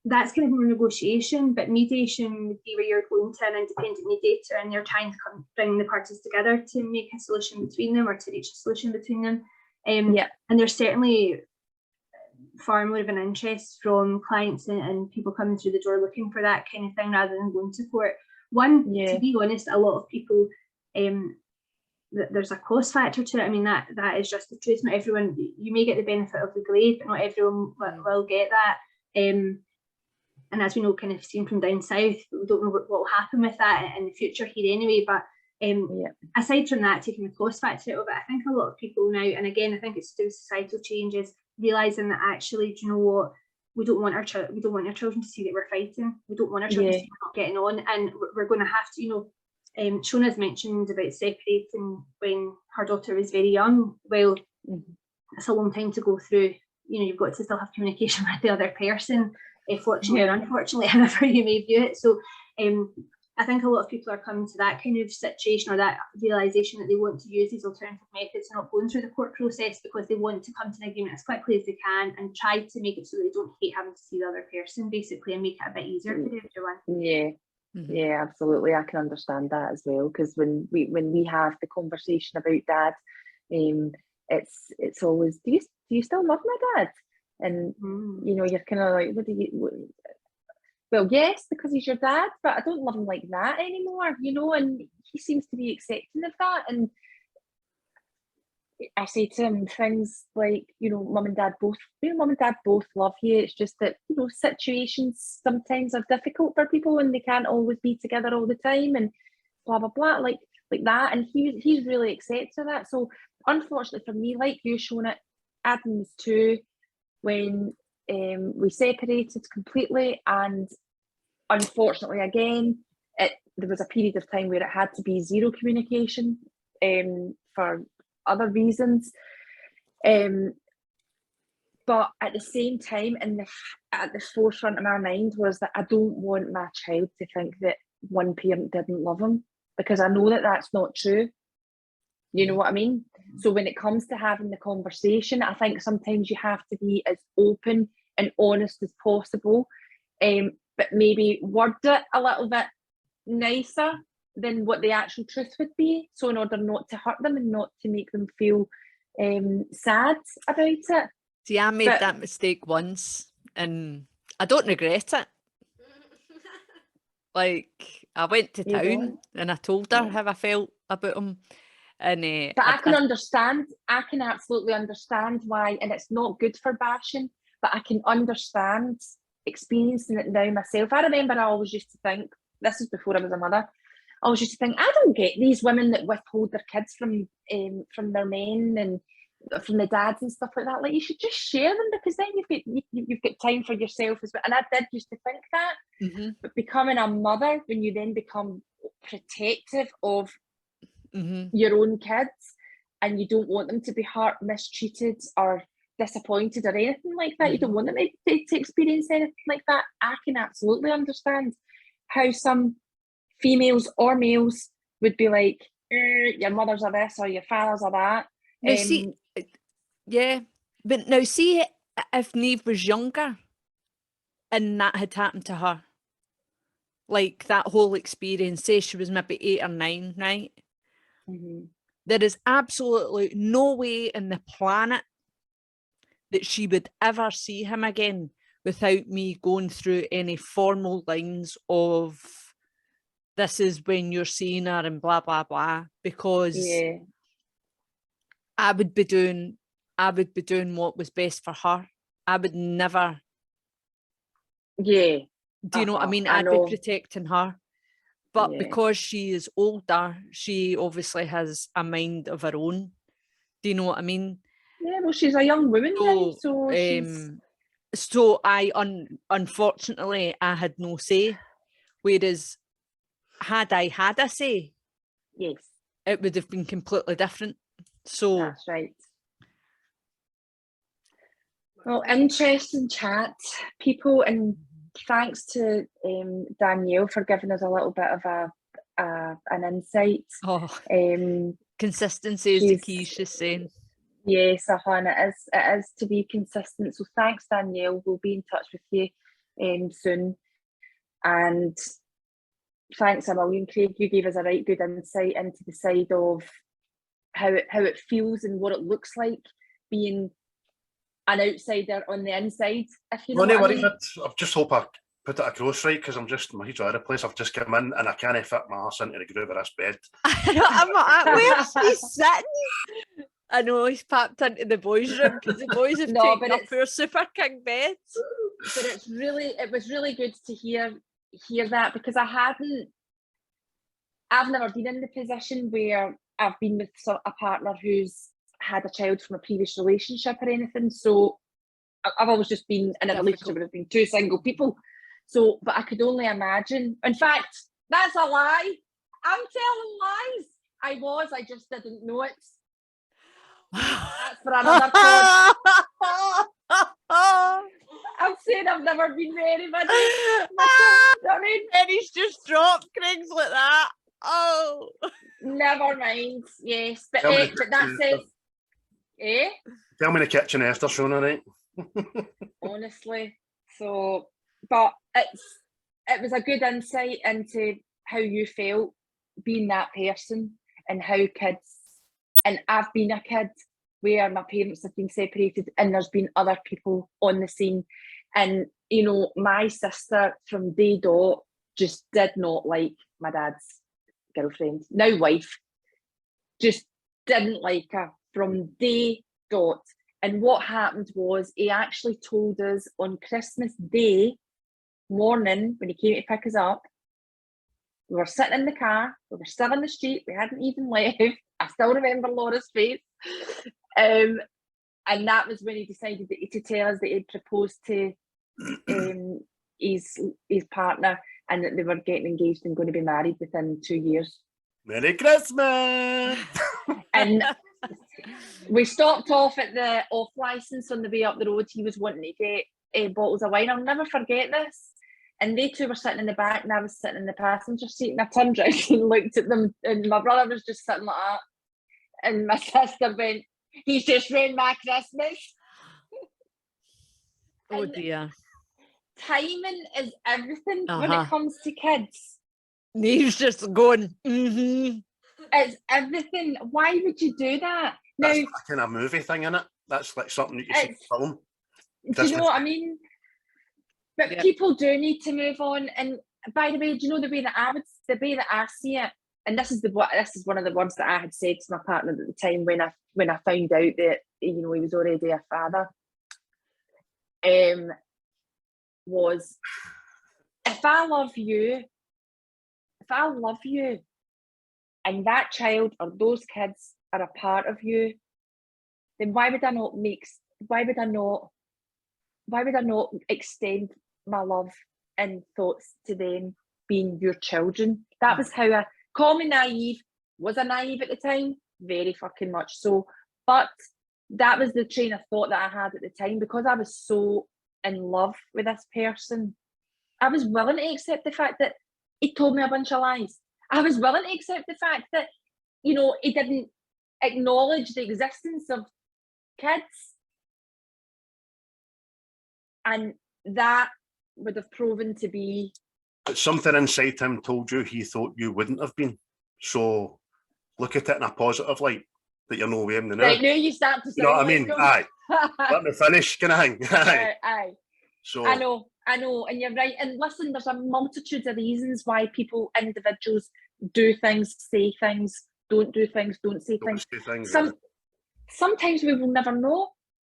that's kind of more negotiation, but mediation would be where you're going to an independent mediator and you're trying to bring the parties together to make a solution between them, or to reach a solution between them. And there's certainly far more of an interest from clients and people coming through the door looking for that kind of thing rather than going to court. To be honest, a lot of people, there's a cost factor to it. I mean, that is just the truth. Not everyone, you may get the benefit of legal aid, but not everyone will get that. And as we know, kind of seen from down south, we don't know what will happen with that in the future here anyway. But aside from that, taking the cost factor out of it, I think a lot of people now, and again, I think it's through societal changes, realising that actually, do you know what, we don't want our children to see that we're fighting. We don't want our children to see we're not getting on, and we're going to have to, Shona's mentioned about separating when her daughter was very young. Well, it's a long time to go through. You've got to still have communication with the other person, fortunately or unfortunately, however you may view it. So I think a lot of people are coming to that kind of situation, or that realisation that they want to use these alternative methods and not going through the court process, because they want to come to an agreement as quickly as they can and try to make it so that they don't hate having to see the other person, basically, and make it a bit easier for everyone. Yeah, absolutely. I can understand that as well, because when we have the conversation about dad, it's always, do you still love my dad? And you're kind of like, well, yes, because he's your dad, but I don't love him like that anymore, and he seems to be accepting of that. And I say to him things like, mum and dad both love you. It's just that, situations sometimes are difficult for people and they can't always be together all the time, and blah, blah, blah, like that. And he's really accepting of that. So unfortunately for me, like you, Shona, Adam was 2 when we separated completely, and unfortunately again, there was a period of time where it had to be zero communication for other reasons, but at the same time, at the forefront of my mind was that I don't want my child to think that one parent didn't love him, because I know that that's not true. You know what I mean? So when it comes to having the conversation, I think sometimes you have to be as open and honest as possible, but maybe word it a little bit nicer than what the actual truth would be, so in order not to hurt them and not to make them feel sad about it. See, I made that mistake once and I don't regret it. Like, I went to town and I told her how I felt about him. And but I can understand, I can absolutely understand why, and it's not good for bashing, but I can understand experiencing it now myself. I remember I always used to think, this is before I was a mother, I was just to think, I don't get these women that withhold their kids from their men and from the dads and stuff like that. Like, you should just share them, because then you've got time for yourself as well. And I did used to think that, but becoming a mother, when you then become protective of your own kids, and you don't want them to be hurt, mistreated, or disappointed, or anything like that. You don't want them to experience anything like that. I can absolutely understand how some females or males would be like, your mothers are this or your fathers are that. Now, see, but now see if Niamh was younger and that had happened to her, like that whole experience, say she was maybe 8 or 9, right? Mm-hmm. There is absolutely no way in the planet that she would ever see him again without me going through any formal lines of this is when you're seeing her and blah, blah, blah, because Yeah. I would be doing what was best for her. I would never. Yeah. Do you know what I mean? I I'd know. be protecting her. But Yeah. because she is older, she obviously has a mind of her own. Do you know what I mean? Yeah, well, she's a young woman now, So, so she's... so unfortunately, I had no say. Whereas, had I had a say, Yes, it would have been completely different. So, that's right. Well, interesting chat, people, and thanks to Danielle for giving us a little bit of an insight. Consistency is the key, she's saying. Yes, and it is to be consistent. So thanks, Danielle. We'll be in touch with you soon. And thanks a million, Craig. You gave us a right good insight into the side of how it feels and what it looks like being an outsider on the inside, if you know what I mean. I just hope I put it across right, because I'm just, my head's all over the place. I've just come in and I can't fit my arse into the groove of this bed. Where's he sitting? I know he's packed into the boys' room because the boys have taken up our Super King beds. But it was really good to hear that, because I've never been in the position where I've been with a partner who's had a child from a previous relationship or anything. So I've always just been in a relationship where there's been two single people. So, but I could only imagine. In fact, that's a lie. I'm telling lies. I just didn't know it. That's for another pod. I'm saying I've never been with anybody. I mean, Penny's just dropped. Craig's like that. Oh, never mind. Yes, but that says, Tell me the kitchen after, Shona, right? Honestly, so, but it was a good insight into how you felt being that person, and how kids, and I've been a kid where my parents have been separated and there's been other people on the scene, and you know, my sister from day dot just did not like my dad's girlfriend, now wife, just didn't like her from day dot. And what happened was, he actually told us on Christmas Day morning, when he came to pick us up, we were sitting in the car, we were still in the street, we hadn't even left. I still remember Laura's face. And that was when he decided to tell us that he'd proposed to his partner, and that they were getting engaged and going to be married within 2 years. Merry Christmas! And we stopped off at the off licence on the way up the road. He was wanting to get bottles of wine. I'll never forget this. And they two were sitting in the back and I was sitting in the passenger seat, and I turned around and looked at them, and my brother was just sitting like that. And my sister went, "He's just ruined my Christmas." oh dear. Timing is everything when it comes to kids. He's just going, It's everything. Why would you do that? That's now, a kind of movie thing, isn't it? That's like something that you see in film. Do you know what I mean? But people do need to move on. And by the way, do you know the way that I see it? And this is one of the words that I had said to my partner at the time when I found out that, you know, he was already a father. Was, if I love you, and that child or those kids are a part of you, then why would I not extend my love and thoughts to them being your children? That was how I, call me naive, was I naive at the time? Very fucking much so. But that was the train of thought that I had at the time, because I was so in love with this person. I was willing to accept the fact that he told me a bunch of lies. I was willing to accept the fact that, you know, he didn't acknowledge the existence of kids. And that would have proven to be But something inside him told you he thought you wouldn't have been. So look at it in a positive light, that you're no way him the now. Right, now you start to You know what I sound mean? like Aye. Let me finish, kind of thing. Aye. Aye. So I know, and you're right. And listen, there's a multitude of reasons why people, individuals, do things, say things, don't do things, don't say don't things. say things. Sometimes we will never know.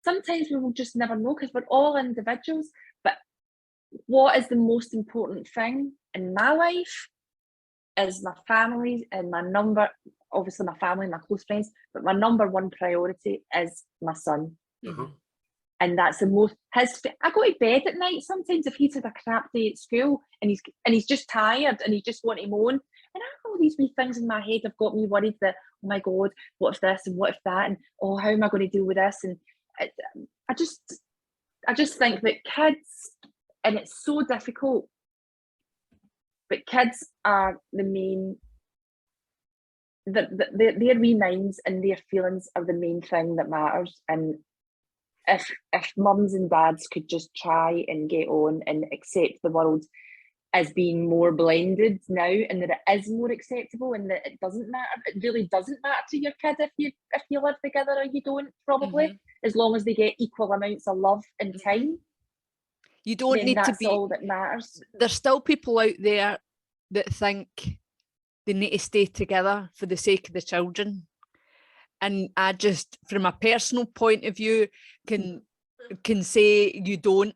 Sometimes we will just never know, because we're all individuals. But what is the most important thing in my life is my family and obviously my family, my close friends, but my number one priority is my son. Mhm. And that's the most, I go to bed at night sometimes if he's had a crap day at school and he's just tired and he just want to moan, and I have all these wee things in my head have got me worried that, oh my God, what if this and what if that, and oh, how am I going to deal with this? And I just think that kids, and it's so difficult, but kids are the main, their wee minds and their feelings are the main thing that matters. And if mums and dads could just try and get on and accept the world as being more blended now, and that it is more acceptable, and that it doesn't matter, it really doesn't matter to your kid if you live together or you don't, probably, as long as they get equal amounts of love and time. You don't need to be, all that matters. There's still people out there that think they need to stay together for the sake of the children. And I just, from a personal point of view, can say you don't.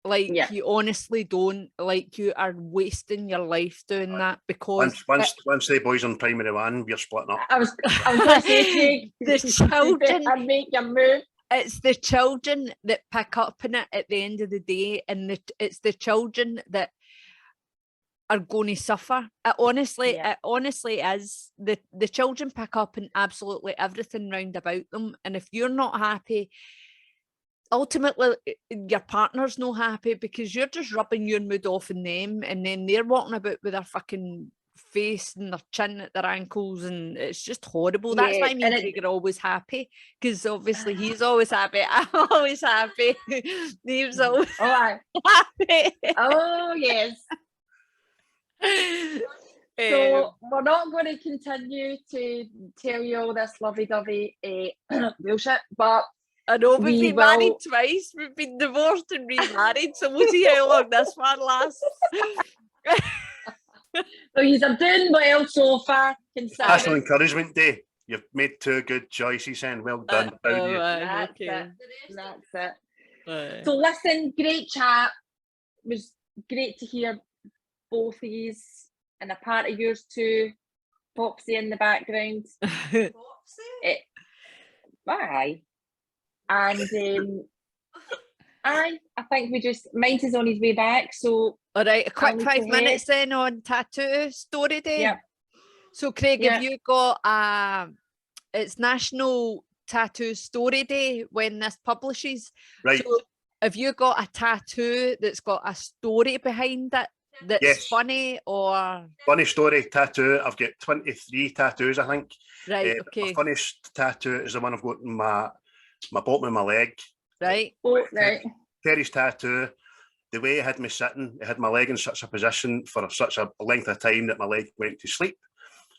Like, you honestly don't. Like, you are wasting your life doing that, because once the boys on primary one, we're splitting up. I was going to say to you, the children, and make your move. It's the children that pick up on it at the end of the day, and it's the children that are going to suffer. It honestly is. The children pick up on absolutely everything round about them, and if you're not happy, ultimately your partner's not happy, because you're just rubbing your mood off on them, and then they're walking about with their fucking face and their chin at their ankles, and it's just horrible. That's why me and Craig are always happy, because obviously he's always happy, I'm always happy, Neve's always happy. Oh yes. So we're not going to continue to tell you all this lovey-dovey bullshit, but I know we've been married twice, we've been divorced and remarried, so we'll see how long this one lasts. So you're doing well so far. National Encouragement Day. You've made 2 good choices, and well done. That's it. So listen, great chat. It was great to hear both of yous, and a part of yours too, Popsy in the background. Aye. And I think we just, Mike is on his way back, so all right, a quick 5 minutes then on Tattoo Story Day. Yeah. So Craig, have you got it's National Tattoo Story Day when this publishes. Right. So have you got a tattoo that's got a story behind it that's funny or funny story tattoo? I've got 23 tattoos, I think. Right, okay. The funniest tattoo is the one I've got in my bottom of my leg. Right. Right. Terry's tattoo, the way it had me sitting, it had my leg in such a position for such a length of time that my leg went to sleep.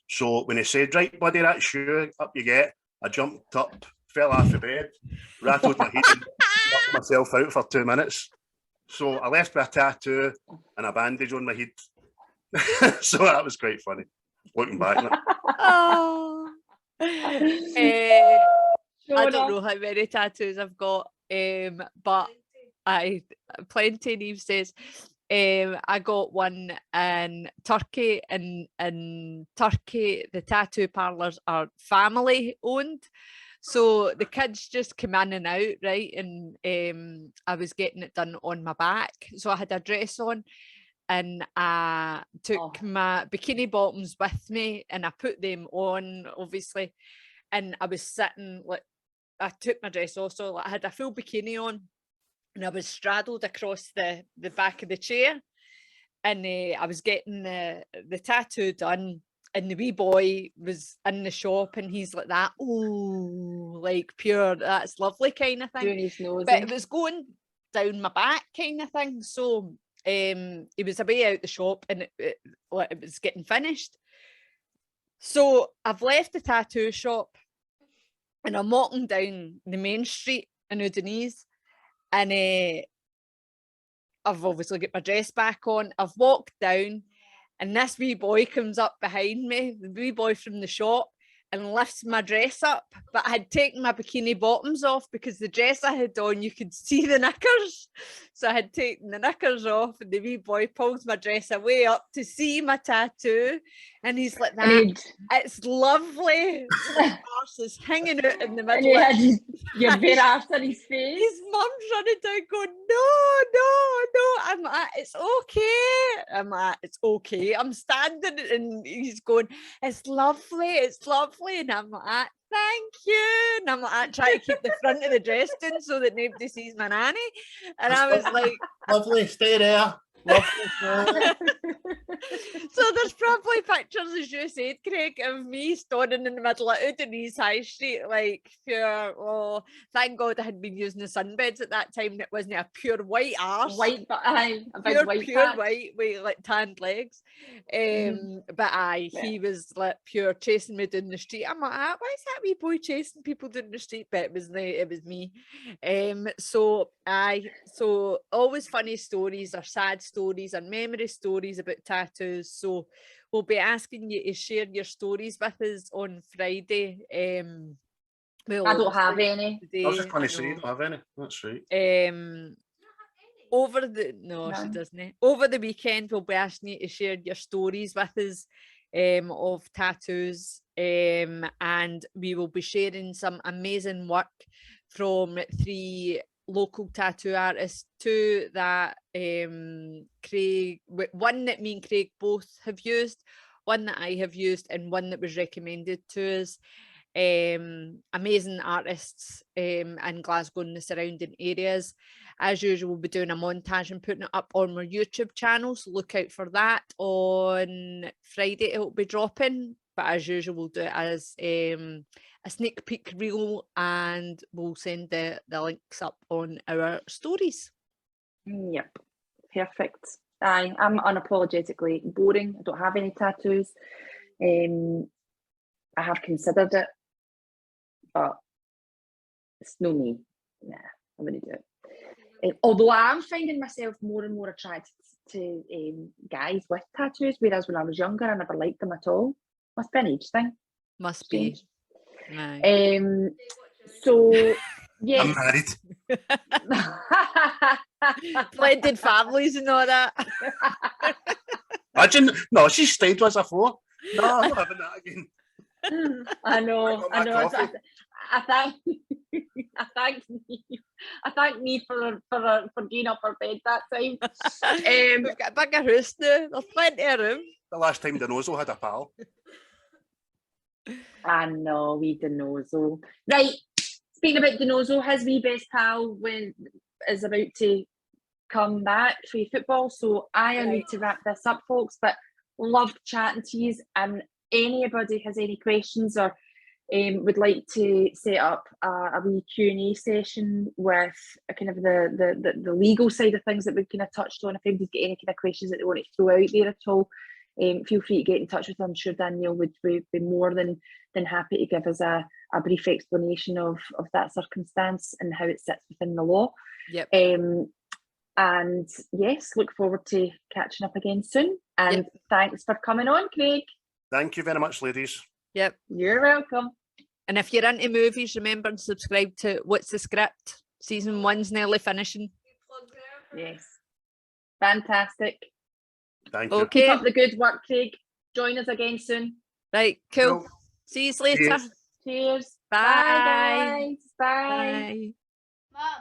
So when he said, right, buddy, that's you, up you get, I jumped up, fell off the bed, rattled my head, and knocked myself out for 2 minutes. So I left with a tattoo and a bandage on my head. So that was quite funny, looking back. Oh. I don't know how many tattoos I've got, but plenty. Neve says, I got one in Turkey, and in Turkey the tattoo parlours are family owned, so the kids just come in and out, right? And I was getting it done on my back, so I had a dress on, and I took my bikini bottoms with me, and I put them on, obviously, and I was sitting, like, I took my dress off, so I had a full bikini on, and I was straddled across the back of the chair, and I was getting the tattoo done, and the wee boy was in the shop, and he's like that, oh, like pure, that's lovely kind of thing. But it was going down my back kind of thing, so he was away out the shop and it was getting finished. So I've left the tattoo shop and I'm walking down the main street in Udinese, and I've obviously got my dress back on. I've walked down and this wee boy comes up behind me, the wee boy from the shop, and lifts my dress up. But I had taken my bikini bottoms off because the dress I had on, you could see the knickers. So I had taken the knickers off, and the wee boy pulls my dress away up to see my tattoo. And he's like, that, it's lovely. The arse is hanging out in the middle. And you had your bare arse on his face. His mum's running down going, no, no, no. I'm like, it's okay. I'm like, it's okay. I'm standing and he's going, it's lovely, it's lovely. And I'm like, thank you. And I'm like, trying to keep the front of the dress down so that nobody sees my nanny. And I was like, lovely, stay there. So there's probably pictures, as you said, Craig, of me standing in the middle of Udinese High Street, like pure, oh, thank God I had been using the sunbeds at that time and it wasn't a pure white arse. White, but aye, a big pure, white pure patch. white with like tanned legs. But aye, he was like pure chasing me down the street. I'm like, why is that wee boy chasing people down the street? But it was me. So aye, so always funny stories or sad stories and memory stories about tattoos. So we'll be asking you to share your stories with us on Friday. Well, I don't have any. I was just going to say, you don't have any. That's right. She doesn't. Over the weekend, we'll be asking you to share your stories with us of tattoos, and we will be sharing some amazing work from 3 local tattoo artists, 2 that Craig, one that me and Craig both have used, one that I have used, and one that was recommended to us. Amazing artists in Glasgow and the surrounding areas. As usual, we'll be doing a montage and putting it up on our YouTube channel, so look out for that. On Friday it'll be dropping, but as usual we'll do it as a sneak peek reel, and we'll send the links up on our stories. Yep, perfect. Aye, I'm unapologetically boring. I don't have any tattoos. I have considered it, but it's no me. Nah, I'm going to do it. Although I am finding myself more and more attracted to guys with tattoos, whereas when I was younger, I never liked them at all. Must be an age thing. Must be. Right. So, yes. I'm married. Blended families and all that. Imagine, no, she stayed with us before. No, I'm not having that again. I know. I thank me for getting up her bed that time. We've got a bigger house now. There's plenty of room. The last time Denozo had a pal. I know, we Denozo. Right, speaking about Denozo, his wee best pal is about to come back for football, so I need to wrap this up, folks, but loved chatting to you, and anybody has any questions or would like to set up a wee Q&A session with kind of the legal side of things that we've kind of touched on. If anybody's got any kind of questions that they want to throw out there at all, feel free to get in touch with them. I'm sure Danielle would be more than happy to give us a brief explanation of that circumstance and how it sits within the law. Yep. And yes, look forward to catching up again soon. And thanks for coming on, Craig. Thank you very much, ladies. Yep. You're welcome. And if you're into movies, remember and subscribe to What's the Script? Season 1's nearly finishing. Yes. Fantastic. Thank you. Okay. Keep up the good work, Craig. Join us again soon. Right, cool. Cool. See you later. Cheers. Bye. Bye, guys. Bye. Bye.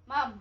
Mum.